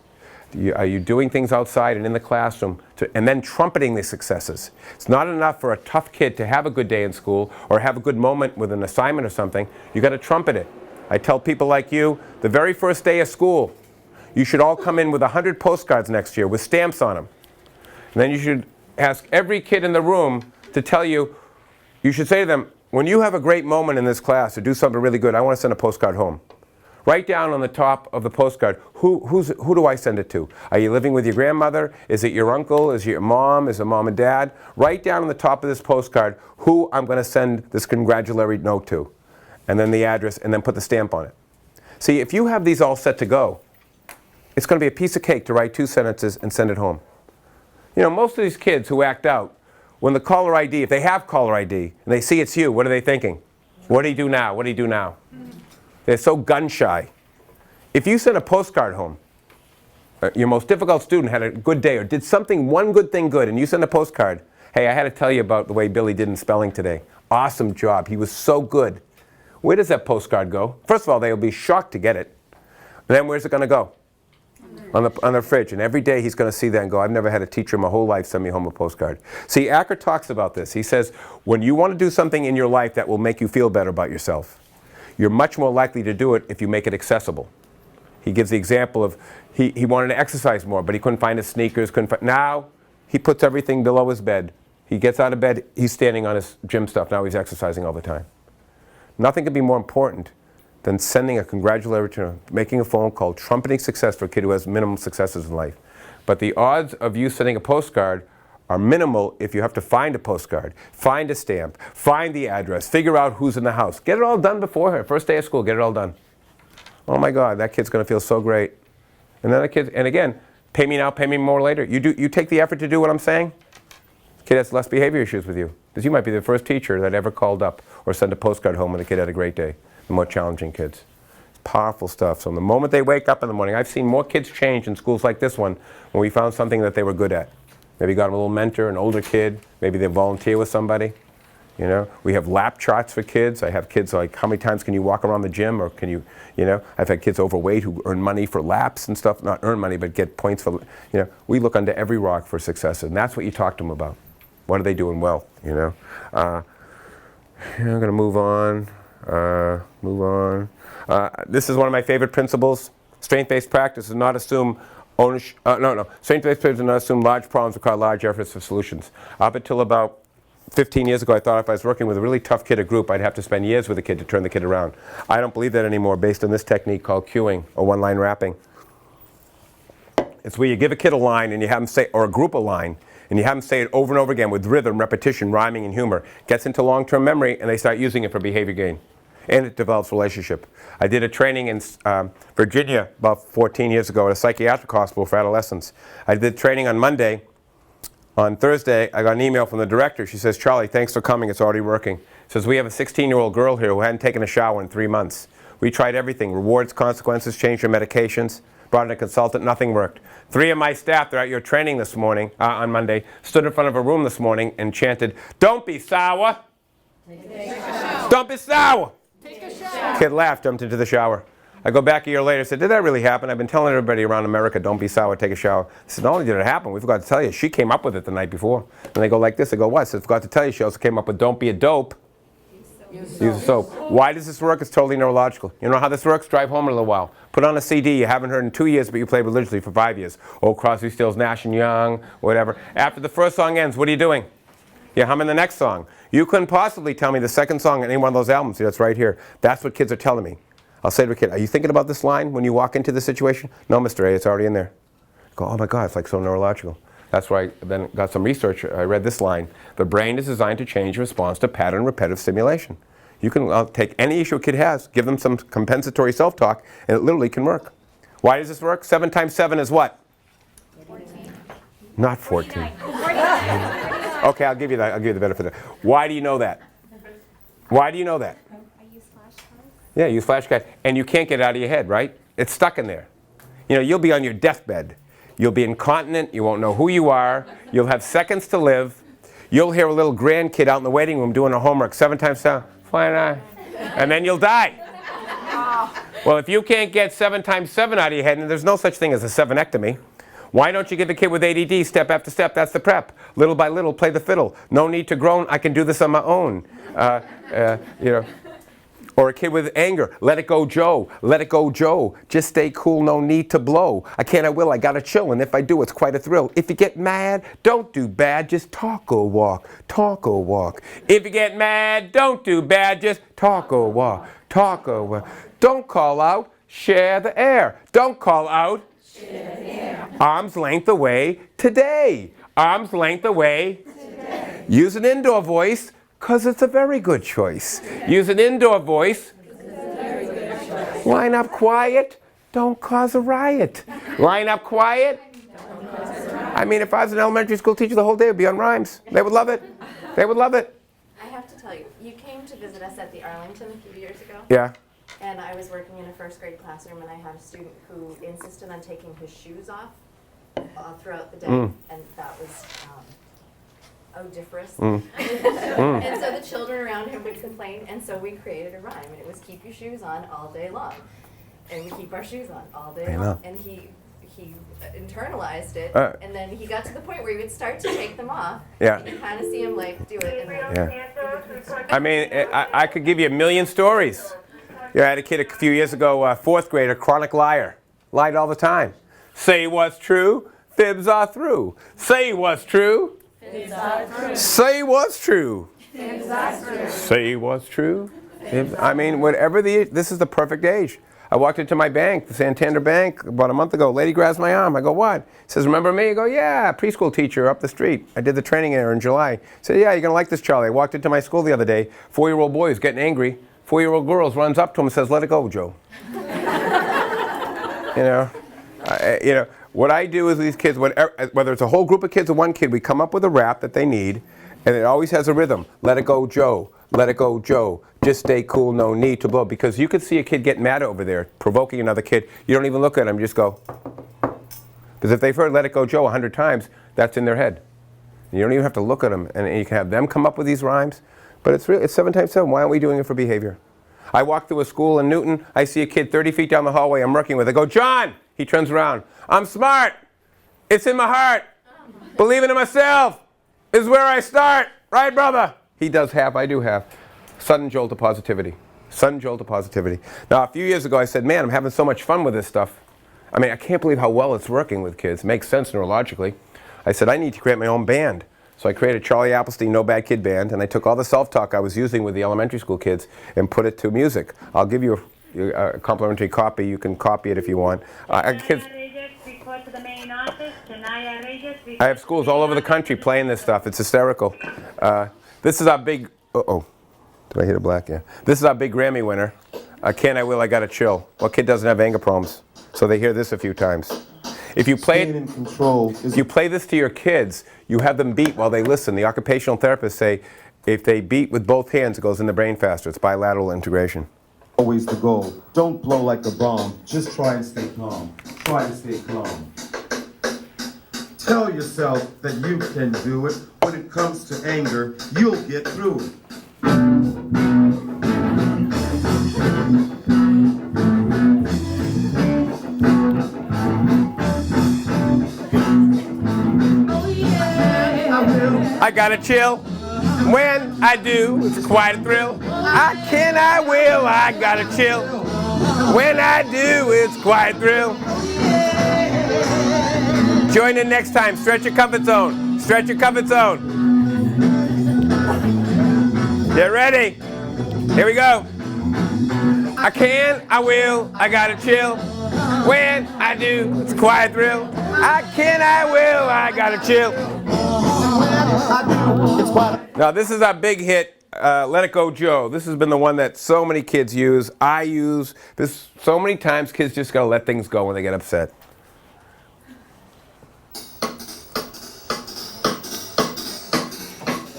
Are you doing things outside and in the classroom and then trumpeting the successes? It's not enough for a tough kid to have a good day in school or have a good moment with an assignment or something. You've got to trumpet it. I tell people like you, the very first day of school, you should all come in with 100 postcards next year with stamps on them. And then you should ask every kid in the room to tell you, you should say to them, when you have a great moment in this class or do something really good, I want to send a postcard home. Write down on the top of the postcard, who do I send it to? Are you living with your grandmother? Is it your uncle? Is it your mom? Is it mom and dad? Write down on the top of this postcard who I'm going to send this congratulatory note to. And then the address, and then put the stamp on it. See, if you have these all set to go, it's going to be a piece of cake to write 2 sentences and send it home. You know, most of these kids who act out, when the caller ID, if they have caller ID, and they see it's you, what are they thinking? What do you do now? What do you do now? They're so gun shy. If you send a postcard home, your most difficult student had a good day or did something, one good thing good, and you send a postcard, hey, I had to tell you about the way Billy did in spelling today. Awesome job. He was so good. Where does that postcard go? First of all, they'll be shocked to get it. Then where's it going to go? On the fridge. And every day he's going to see that and go, I've never had a teacher in my whole life send me home a postcard. See, Acker talks about this. He says, when you want to do something in your life that will make you feel better about yourself, you're much more likely to do it if you make it accessible. He gives the example of he wanted to exercise more, but he couldn't find his sneakers. Now he puts everything below his bed. He gets out of bed, he's standing on his gym stuff. Now he's exercising all the time. Nothing could be more important than sending a congratulatory, making a phone call, trumpeting success for a kid who has minimum successes in life. But the odds of you sending a postcard are minimal if you have to find a postcard, find a stamp, find the address, figure out who's in the house. Get it all done beforehand. First day of school, get it all done. Oh my God, that kid's going to feel so great. And then the kid, and again, pay me now, pay me more later. You take the effort to do what I'm saying, kid has less behavior issues with you. Because you might be the first teacher that ever called up or sent a postcard home when the kid had a great day. The more challenging kids. It's powerful stuff. So the moment they wake up in the morning, I've seen more kids change in schools like this one when we found something that they were good at. Maybe got them a little mentor, an older kid. Maybe they volunteer with somebody. You know, we have lap charts for kids. I have kids like, how many times can you walk around the gym, or can you know, I've had kids overweight who earn money for laps and stuff. Not earn money, but get points for, we look under every rock for success, and that's what you talk to them about. What are they doing well, I'm going to move on. This is one of my favorite principles. Strength-based practice does not assume ownership. Strength-based practice does not assume large problems require large efforts for solutions. Up until about 15 years ago, I thought if I was working with a really tough kid or group, I'd have to spend years with a kid to turn the kid around. I don't believe that anymore, based on this technique called cueing, or one-line rapping. It's where you give a kid a line and you have them say, or a group a line, and you have them say it over and over again with rhythm, repetition, rhyming, and humor. Gets into long-term memory, and they start using it for behavior gain. And it develops relationship. I did a training in Virginia about 14 years ago at a psychiatric hospital for adolescents. I did training on Monday. On Thursday, I got an email from the director. She says, Charlie, thanks for coming. It's already working. Says, we have a 16-year-old girl here who hadn't taken a shower in 3 months. We tried everything, rewards, consequences, changed her medications, brought in a consultant, nothing worked. 3 of my staff, they're at your training this morning, on Monday, stood in front of a room this morning and chanted, don't be sour. Don't be sour. Take a shower. Kid laughed, jumped into the shower. I go back a year later, said, did that really happen? I've been telling everybody around America, don't be sour, take a shower. I said, not only did it happen, we forgot to tell you, she came up with it the night before. And they go like this, I go, what? I said, forgot to tell you, she also came up with don't be a dope, use a soap. Why does this work? It's totally neurological. You know how this works? Drive home in a little while. Put on a CD you haven't heard in 2 years, but you played religiously for 5 years. Oh, Crosby, Stills, Nash & Young, whatever. After the first song ends, what are you doing? You're humming the next song. You couldn't possibly tell me the second song on any one of those albums. See, that's right here. That's what kids are telling me. I'll say to a kid, are you thinking about this line when you walk into the situation? No, Mr. A, it's already in there. I go, oh my God, it's like so neurological. That's where I then got some research. I read this line. The brain is designed to change in response to pattern repetitive stimulation. You can take any issue a kid has, give them some compensatory self-talk, and it literally can work. Why does this work? 7 times 7 is what? 14. Not 14. Okay, I'll give you that. I'll give you the benefit of that. Why do you know that? Why do you know that? I use flashcards. Yeah, use flashcards. And you can't get it out of your head, right? It's stuck in there. You know, you'll be on your deathbed. You'll be incontinent. You won't know who you are. You'll have seconds to live. You'll hear a little grandkid out in the waiting room doing her homework 7 times 7. And then you'll die. Well, if you can't get 7 times 7 out of your head, and there's no such thing as a sevenectomy, why don't you give a kid with ADD step after step? That's the prep. Little by little, play the fiddle. No need to groan. I can do this on my own. Or a kid with anger. Let it go, Joe. Let it go, Joe. Just stay cool. No need to blow. I can't, I will. I gotta chill. And if I do, it's quite a thrill. If you get mad, don't do bad. Just talk or walk. Talk or walk. If you get mad, don't do bad. Just talk or walk. Talk or walk. Don't call out. Share the air. Don't call out. Arm's length away today. Arm's length away today. Use an indoor voice because it's a very good choice. Use an indoor voice. Line up quiet. Don't cause a riot. Line up quiet. I mean, if I was an elementary school teacher, the whole day would be on rhymes. They would love it. They would love it. I have to tell you, you came to visit us at the Arlington a few years ago. Yeah. And I was working in a first grade classroom, and I had a student who insisted on taking his shoes off throughout the day, and that was odiferous. And so the children around him would complain, and so we created a rhyme, and it was keep your shoes on all day long. And we keep our shoes on all day long. And he internalized it, and then he got to the point where he would start to take them off. Yeah. And you kind of see him like do it. And then I mean, I could give you a million stories. Yeah, I had a kid a few years ago, fourth grader, chronic liar. Lied all the time. Say what's true, fibs are through. Say what's true. Fibs are true. Say what's true. Fibs are true. Say what's true. Fibs. I mean, whatever this is the perfect age. I walked into my bank, the Santander Bank, about a month ago. Lady grabs my arm. I go, what? Says, remember me? I go, yeah, preschool teacher up the street. I did the training there in July. Said, yeah, you're going to like this, Charlie. I walked into my school the other day. 4-year-old boy is getting angry. 4-year-old girl runs up to him and says, let it go, Joe. You know, what I do is these kids, whether it's a whole group of kids or one kid, we come up with a rap that they need, and it always has a rhythm. Let it go, Joe. Let it go, Joe. Just stay cool, no need to blow. Because you could see a kid get mad over there, provoking another kid. You don't even look at him, you just go. Because if they've heard Let It Go, Joe 100 times, that's in their head. You don't even have to look at them. And you can have them come up with these rhymes. But it's 7 times 7. Why aren't we doing it for behavior? I walk through a school in Newton. I see a kid 30 feet down the hallway I'm working with. I go, John! He turns around. I'm smart. It's in my heart. Believing in myself is where I start. Right, brother? He does half. I do half. Sudden jolt of positivity. Sudden jolt of positivity. Now, a few years ago, I said, man, I'm having so much fun with this stuff. I mean, I can't believe how well it's working with kids. It makes sense neurologically. I said, I need to create my own band. So I created Charlie Appelstein No Bad Kid Band, and I took all the self-talk I was using with the elementary school kids and put it to music. I'll give you a complimentary copy. You can copy it if you want. Kids, I have schools all over the country playing this stuff. It's hysterical. This is our big, did I hit a black? Yeah. This is our big Grammy winner. Can I Will, I Gotta Chill. What kid doesn't have anger problems? So they hear this a few times. If you play it, if you play this to your kids, you have them beat while they listen. The occupational therapists say if they beat with both hands, it goes in the brain faster. It's bilateral integration. Always the goal. Don't blow like a bomb. Just try and stay calm. Try to stay calm. Tell yourself that you can do it. When it comes to anger, you'll get through it. I gotta chill. When I do, it's quite a thrill. I can, I will, I gotta chill. When I do, it's quite a thrill. Join in next time. Stretch your comfort zone. Stretch your comfort zone. Get ready. Here we go. I can, I will, I gotta chill. When I do, it's quite a thrill. I can, I will, I gotta chill. Now this is our big hit, Let It Go Joe. This has been the one that so many kids use. I use this so many times. Kids just gotta let things go when they get upset.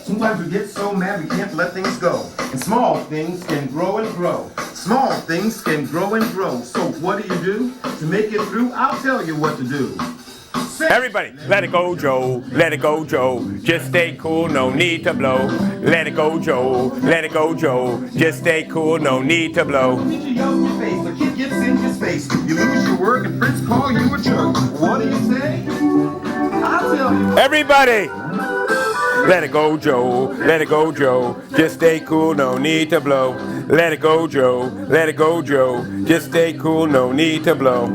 Sometimes we get so mad we can't let things go. And small things can grow and grow. Small things can grow and grow. So what do? To make it through, I'll tell you what to do. Everybody, let it go, Joe. Let it go, Joe. Just stay cool, no need to blow. Let it go, Joe. Let it go, Joe. Just stay cool, no need to blow. The teacher yells in your face, the kid gets in your face. You lose your work and friends call you a jerk. What do you say? I'll tell you. Everybody, let it go, Joe. Let it go, Joe. Just stay cool, no need to blow. Let it go, Joe. Let it go, Joe. Just stay cool, no need to blow.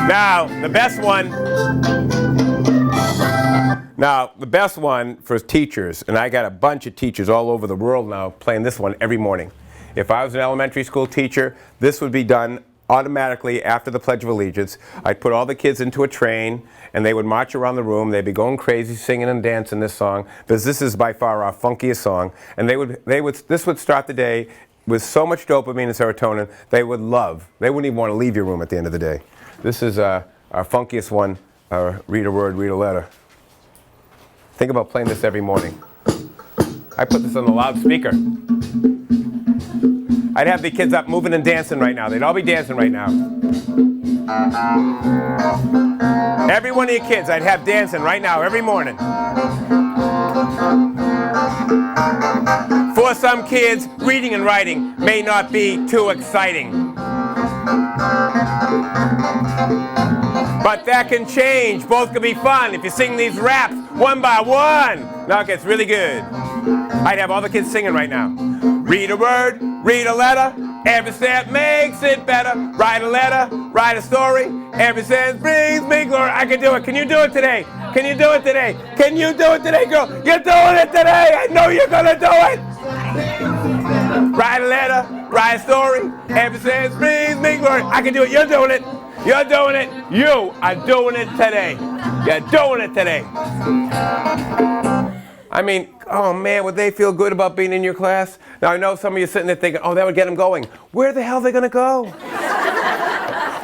Now, the best one for teachers, and I got a bunch of teachers all over the world now playing this one every morning. If I was an elementary school teacher, this would be done automatically after the Pledge of Allegiance. I'd put all the kids into a train, and they would march around the room. They'd be going crazy, singing and dancing this song, because this is by far our funkiest song. And this would start the day with so much dopamine and serotonin, they would love. They wouldn't even want to leave your room at the end of the day. This is our funkiest one read a word, read a letter. Think about playing this every morning. I put this on the loudspeaker. I'd have the kids up moving and dancing right now. They'd all be dancing right now. Every one of your kids I'd have dancing right now, every morning. For some kids, reading and writing may not be too exciting. But that can change. Both can be fun if you sing these raps one by one. Now it gets really good. I'd have all the kids singing right now. Read a word, read a letter, every step makes it better. Write a letter, write a story, every sentence brings me glory. I can do it. Can you do it today? Can you do it today? Can you do it today, girl? You're doing it today. I know you're gonna do it. Write a letter, write a story, every sentence brings me glory. I can do it. You're doing it. You're doing it. You are doing it today. You're doing it today. I mean, oh man, would they feel good about being in your class? Now I know some of you sitting there thinking, oh, that would get them going. Where the hell are they gonna go?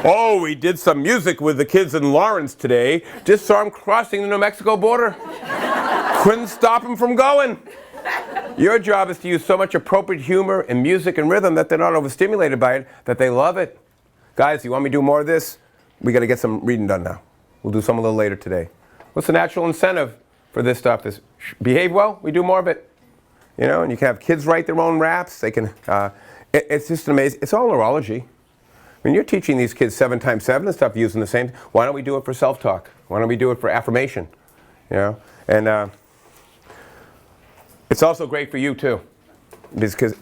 Oh, we did some music with the kids in Lawrence today. Just saw them crossing the New Mexico border. Couldn't stop them from going. Your job is to use so much appropriate humor and music and rhythm that they're not overstimulated by it, that they love it. Guys, you want me to do more of this? We got to get some reading done now. We'll do some a little later today. What's the natural incentive for this stuff? Is behave well, we do more of it. You know, and you can have kids write their own raps. They can, it's just amazing. It's all neurology. When you're teaching these kids 7 times 7 and stuff using the same, why don't we do it for self-talk? Why don't we do it for affirmation? You know, and it's also great for you too. Because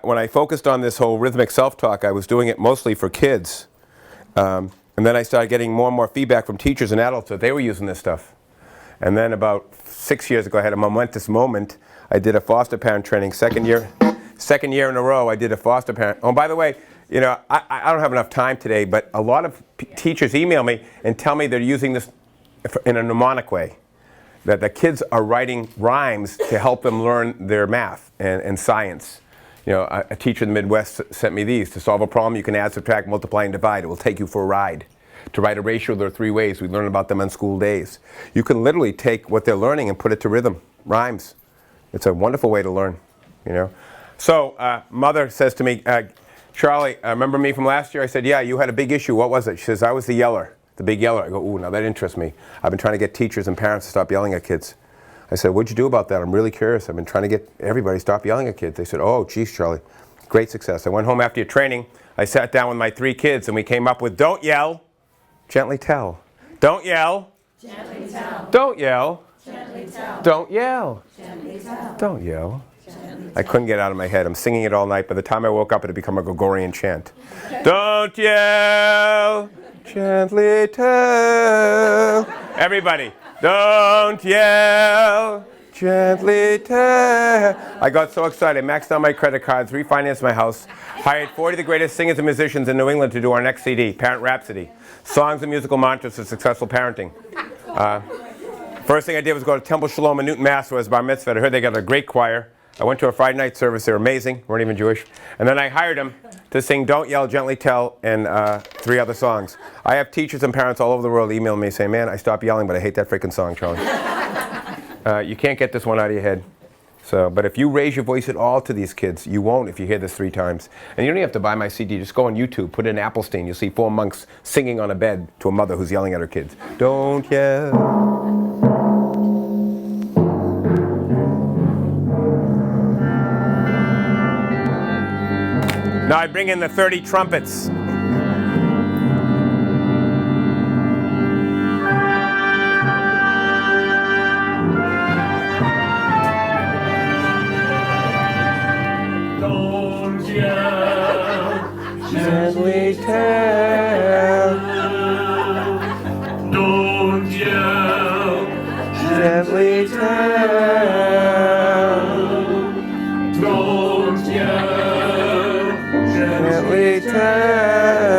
when I focused on this whole rhythmic self-talk, I was doing it mostly for kids. And then I started getting more and more feedback from teachers and adults that they were using this stuff. And then about 6 years ago, I had a momentous moment. I did a foster parent training, second year in a row, I did a foster parent. Oh, by the way, you know, I don't have enough time today, but a lot of teachers email me and tell me they're using this in a mnemonic way. That the kids are writing rhymes to help them learn their math and science. You know, a teacher in the Midwest sent me these. To solve a problem, you can add, subtract, multiply, and divide. It will take you for a ride. To write a ratio, there are 3 ways. We learn about them on school days. You can literally take what they're learning and put it to rhythm, rhymes. It's a wonderful way to learn, you know. So, mother says to me, Charlie, remember me from last year? I said, yeah, you had a big issue. What was it? She says, I was the yeller. The big yeller. I go, ooh, now that interests me. I've been trying to get teachers and parents to stop yelling at kids. I said, what'd you do about that? I'm really curious. I've been trying to get everybody to stop yelling at kids. They said, oh, geez, Charlie, great success. I went home after your training. I sat down with my 3 kids and we came up with, don't yell, gently tell. Don't yell. Gently tell. Don't yell. Gently tell. Don't yell. Gently tell. Don't yell. I couldn't get it out of my head. I'm singing it all night. By the time I woke up, it had become a Gregorian chant. Don't yell. Gently tell. Everybody, don't yell. Gently tell. I got so excited. I maxed out my credit cards, refinanced my house, hired 40 of the greatest singers and musicians in New England to do our next CD, Parent Rhapsody. Songs and musical mantras for successful parenting. First thing I did was go to Temple Shalom in Newton, Mass. Where I was bar mitzvah. I heard they got a great choir. I went to a Friday night service. They were amazing. Weren't even Jewish. And then I hired them to sing Don't Yell, Gently Tell, and 3 other songs. I have teachers and parents all over the world emailing me saying, man, I stopped yelling, but I hate that freaking song, Charlie. You can't get this one out of your head. So, but if you raise your voice at all to these kids, you won't if you hear this 3 times. And you don't even have to buy my CD. Just go on YouTube, put in Appelstein. You'll see 4 monks singing on a bed to a mother who's yelling at her kids. Don't yell. Now I bring in the 30 trumpets. Don't yell, Gently tell. don't yell, Gently tell. don't yell, Gently tell.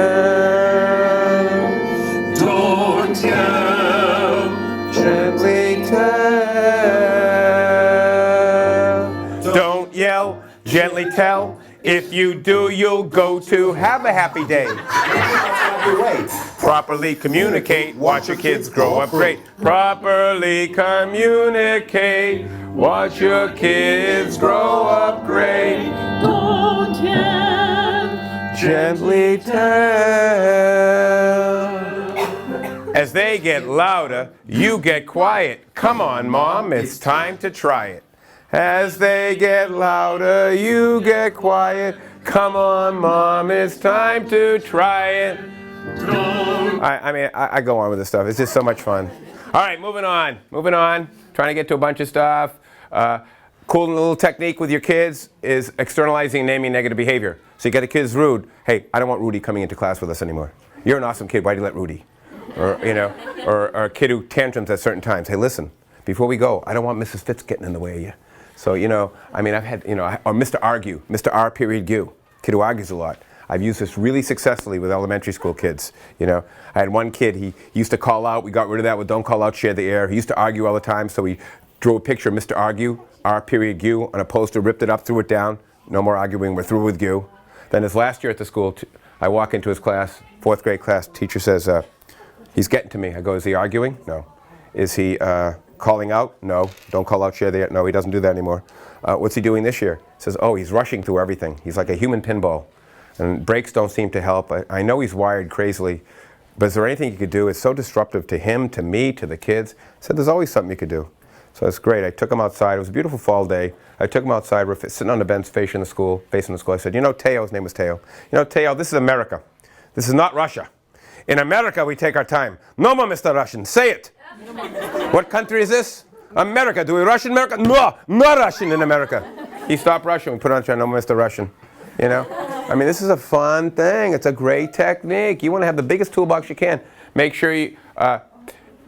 don't yell, Gently tell. Don't yell, gently tell. If you do, you'll go to have a happy day. the way. Properly communicate, watch your kids grow up great. Properly communicate, watch your kids grow up great. Don't yell. Gently tell. As they get louder, you get quiet. Come on, Mom, it's time to try it. As they get louder, you get quiet. Come on, Mom, it's time to try it. I go on with this stuff. It's just so much fun. All right, moving on. Trying to get to a bunch of stuff. Cool little technique with your kids is externalizing and naming negative behavior. So you get a kid's rude. Hey, I don't want Rudy coming into class with us anymore. You're an awesome kid. Why do you let Rudy? Or, or a kid who tantrums at certain times. Hey, listen, before we go, I don't want Mrs. Fitz getting in the way of you. So, I've had, or Mr. Argue, Mr. R period Gu, kid who argues a lot. I've used this really successfully with elementary school kids. I had one kid, he used to call out. We got rid of that with don't call out, share the air. He used to argue all the time, so we drew a picture of Mr. Argue, R period Gu, on a poster, ripped it up, threw it down. No more arguing, we're through with Gu. Then his last year at the school, I walk into his class, 4th grade class, teacher says, he's getting to me. I go, is he arguing? No. Is he calling out? No. Don't call out, share the air. No, he doesn't do that anymore. What's he doing this year? He says, oh, he's rushing through everything. He's like a human pinball. And breaks don't seem to help. I know he's wired crazily, but is there anything you could do? It's so disruptive to him, to me, to the kids. I said, there's always something you could do. So it's great. I took him outside. It was a beautiful fall day. I took him outside. We're sitting on the bench facing the school. I said, Teo, his name was Teo. Teo, this is America. This is not Russia. In America, we take our time. No more, Mr. Russian. Say it. What country is this? America. Do we Russian America? No, not Russian in America. He stopped Russian. We put on no more, Mr. Russian. This is a fun thing. It's a great technique. You want to have the biggest toolbox you can. Make sure you,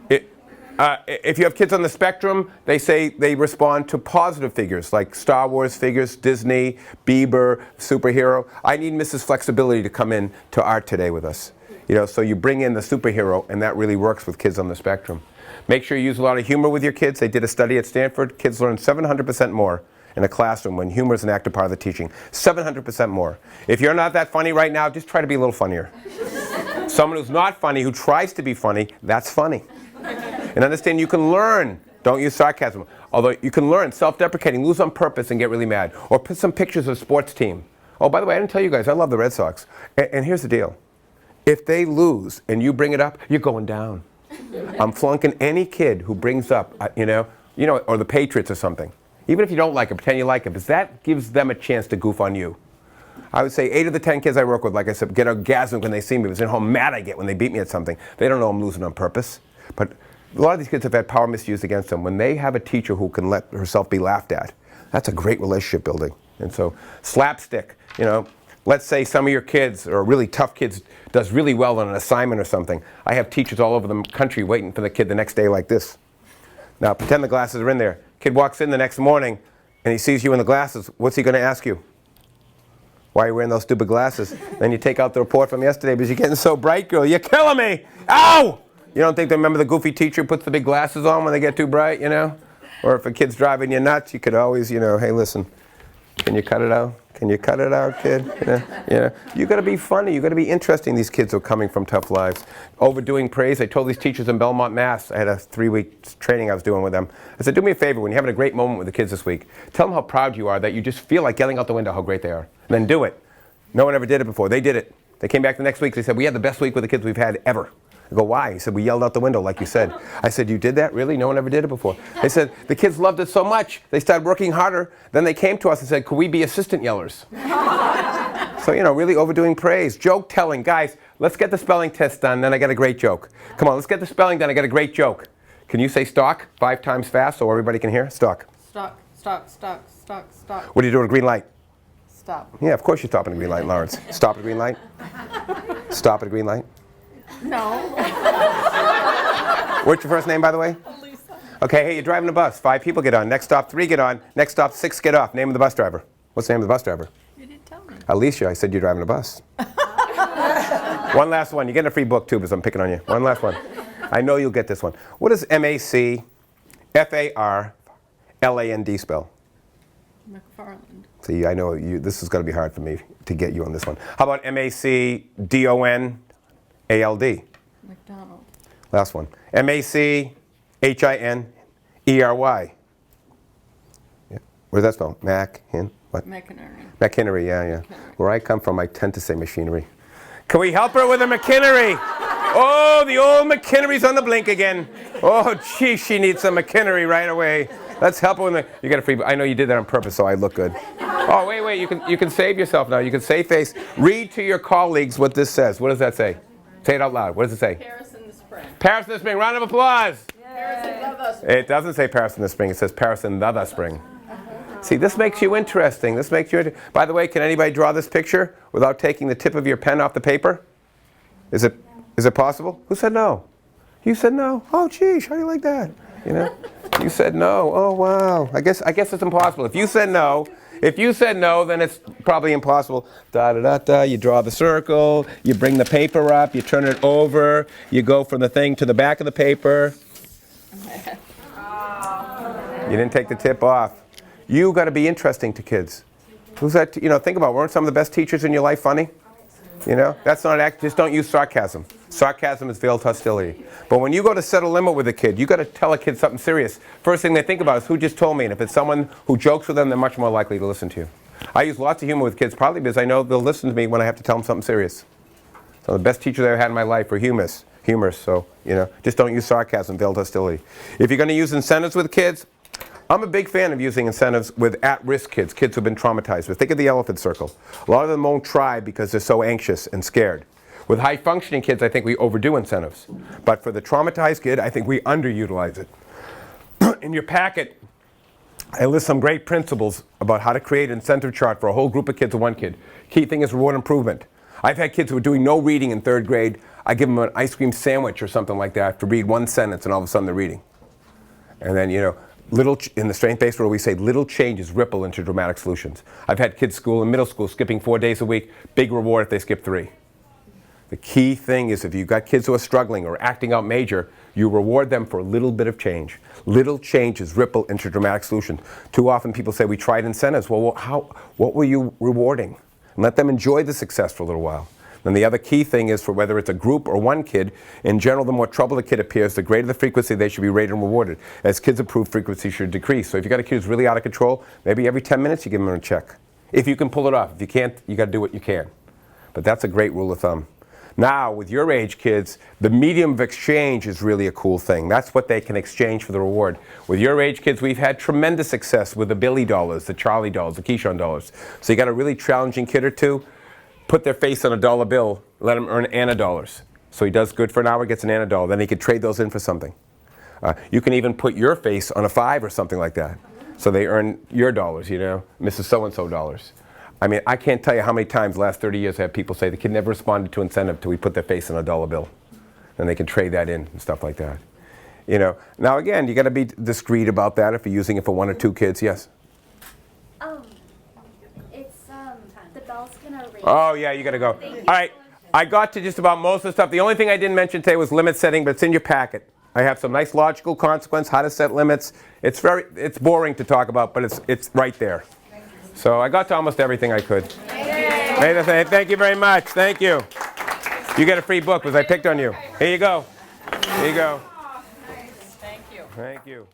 if you have kids on the spectrum, they say they respond to positive figures like Star Wars figures, Disney, Bieber, superhero. I need Mrs. Flexibility to come in to art today with us. So you bring in the superhero, and that really works with kids on the spectrum. Make sure you use a lot of humor with your kids. They did a study at Stanford. Kids learn 700% more in a classroom when humor is an active part of the teaching. 700% more. If you're not that funny right now, just try to be a little funnier. Someone who's not funny, who tries to be funny, that's funny. And understand you can learn. Don't use sarcasm. Although you can learn self-deprecating, lose on purpose and get really mad. Or put some pictures of sports team. Oh, by the way, I didn't tell you guys, I love the Red Sox. And here's the deal. If they lose and you bring it up, you're going down. I'm flunking any kid who brings up, or the Patriots or something. Even if you don't like it, pretend you like it, because that gives them a chance to goof on you. I would say 8 of the 10 kids I work with, like I said, get orgasmic when they see me. Because how mad I get when they beat me at something. They don't know I'm losing on purpose. But a lot of these kids have had power misused against them. When they have a teacher who can let herself be laughed at, that's a great relationship building. And so slapstick, let's say some of your kids, or really tough kids, does really well on an assignment or something. I have teachers all over the country waiting for the kid the next day like this. Now pretend the glasses are in there. Kid walks in the next morning and he sees you in the glasses. What's he going to ask you? Why are you wearing those stupid glasses? Then you take out the report from yesterday because you're getting so bright, girl. You're killing me. Ow! You don't think they remember the goofy teacher who puts the big glasses on when they get too bright, Or if a kid's driving you nuts, you could always, hey, listen, can you cut it out? Can you cut it out, kid? You got to be funny. You got to be interesting. These kids are coming from tough lives. Overdoing praise. I told these teachers in Belmont, Mass. I had a 3-week training I was doing with them. I said, do me a favor. When you're having a great moment with the kids this week, tell them how proud you are that you just feel like yelling out the window how great they are. And then do it. No one ever did it before. They did it. They came back the next week. They said, we had the best week with the kids we've had ever. I go, why? He said, we yelled out the window like you said. I said, you did that? Really? No one ever did it before. They said, the kids loved it so much, they started working harder. Then they came to us and said, could we be assistant yellers? So, really overdoing praise. Joke telling. Guys, let's get the spelling test done, then I got a great joke. Come on, let's get the spelling done, I got a great joke. Can you say stock 5 times fast so everybody can hear? Stock. Stock, stock, stock, stock, stock. What do you do at a green light? Stop. Yeah, of course you stop at a green light, Lawrence. Stop at a green light? Stop at a green light? No. What's your first name, by the way? Lisa. Okay, hey, you're driving a bus. 5 people get on. Next stop, 3 get on. Next stop, 6 get off. Name of the bus driver. What's the name of the bus driver? You didn't tell me. Alicia. I said you're driving a bus. One last one. You're getting a free book, too, because I'm picking on you. One last one. I know you'll get this one. What does MACFARLAND spell? McFarland. See, I know this is going to be hard for me to get you on this one. How about MACDONALD? A-L-D. McDonald. Last one. M-A-C-H-I-N-E-R-Y. Yeah. What does that spell? What? McInerney. McInerney, yeah. Where I come from, I tend to say machinery. Can we help her with a McInerney? Oh, the old McInerney's on the blink again. Oh, gee, she needs some McInerney right away. Let's help her with the, you get a free, I know you did that on purpose so I look good. Oh, wait, you can save yourself now. You can save face. Read to your colleagues what this says. What does that say? Say it out loud. What does it say? Paris in the spring. Paris in the spring. Round of applause. Paris in the spring. It doesn't say Paris in the spring. It says Paris in the spring. See, this makes you interesting. This makes you. By the way, can anybody draw this picture without taking the tip of your pen off the paper? Is it possible? Who said no? You said no. Oh, geez, how do you like that? You know, you said no. Oh, wow. I guess it's impossible. If you said no, then it's probably impossible. Da da da da. You draw the circle. You bring the paper up. You turn it over. You go from the thing to the back of the paper. You didn't take the tip off. You got to be interesting to kids. Who's that? You know, think about it. Weren't some of the best teachers in your life funny? You know, that's not act. Just don't use sarcasm. Sarcasm is veiled hostility. But when you go to set a limit with a kid, you got to tell a kid something serious. First thing they think about is who just told me. And if it's someone who jokes with them, they're much more likely to listen to you. I use lots of humor with kids, probably because I know they'll listen to me when I have to tell them something serious. So the best teachers I ever had in my life were humorous. So you know, just don't use sarcasm, veiled hostility. If you're going to use incentives with kids, I'm a big fan of using incentives with at-risk kids who've been traumatized. But think of the elephant circle. A lot of them won't try because they're so anxious and scared. With high-functioning kids, I think we overdo incentives. But for the traumatized kid, I think we underutilize it. In your packet, I list some great principles about how to create an incentive chart for a whole group of kids or one kid. Key thing is reward improvement. I've had kids who are doing no reading in 3rd grade. I give them an ice cream sandwich or something like that to read one sentence, and all of a sudden they're reading. And then, you know, in the strength-based world, we say little changes ripple into dramatic solutions. I've had kids school and middle school skipping 4 days a week. Big reward if they skip 3. The key thing is if you've got kids who are struggling or acting out major, you reward them for a little bit of change. Little changes ripple into dramatic solutions. Too often people say, we tried incentives. Well, what were you rewarding? And let them enjoy the success for a little while. Then the other key thing is for whether it's a group or one kid, in general, the more trouble the kid appears, the greater the frequency they should be rated and rewarded. As kids improve, frequency should decrease. So if you've got a kid who's really out of control, maybe every 10 minutes you give them a check. If you can pull it off. If you can't, you got to do what you can. But that's a great rule of thumb. Now, with your age kids, the medium of exchange is really a cool thing. That's what they can exchange for the reward. With your age kids, we've had tremendous success with the Billy dollars, the Charlie dollars, the Keyshawn dollars. So you got a really challenging kid or two, put their face on a dollar bill, let him earn Anna dollars. So he does good for an hour, gets an Anna dollar. Then he could trade those in for something. You can even put your face on a 5 or something like that. So they earn your dollars, you know, Mrs. So-and-so dollars. I mean, I can't tell you how many times the last 30 years I have people say the kid never responded to incentive till we put their face on a dollar bill. And they can trade that in and stuff like that. You know, now again, you got to be discreet about that if you're using it for 1 or 2 kids. Yes? It's, the bell's gonna ring. Oh, yeah, you got to go. All right, I got to just about most of the stuff. The only thing I didn't mention today was limit setting, but it's in your packet. I have some nice logical consequence, how to set limits. It's boring to talk about, but it's right there. So I got to almost everything I could. Thank you very much. Thank you. You get a free book because I picked on you. Here you go. Here you go. Thank you. Thank you.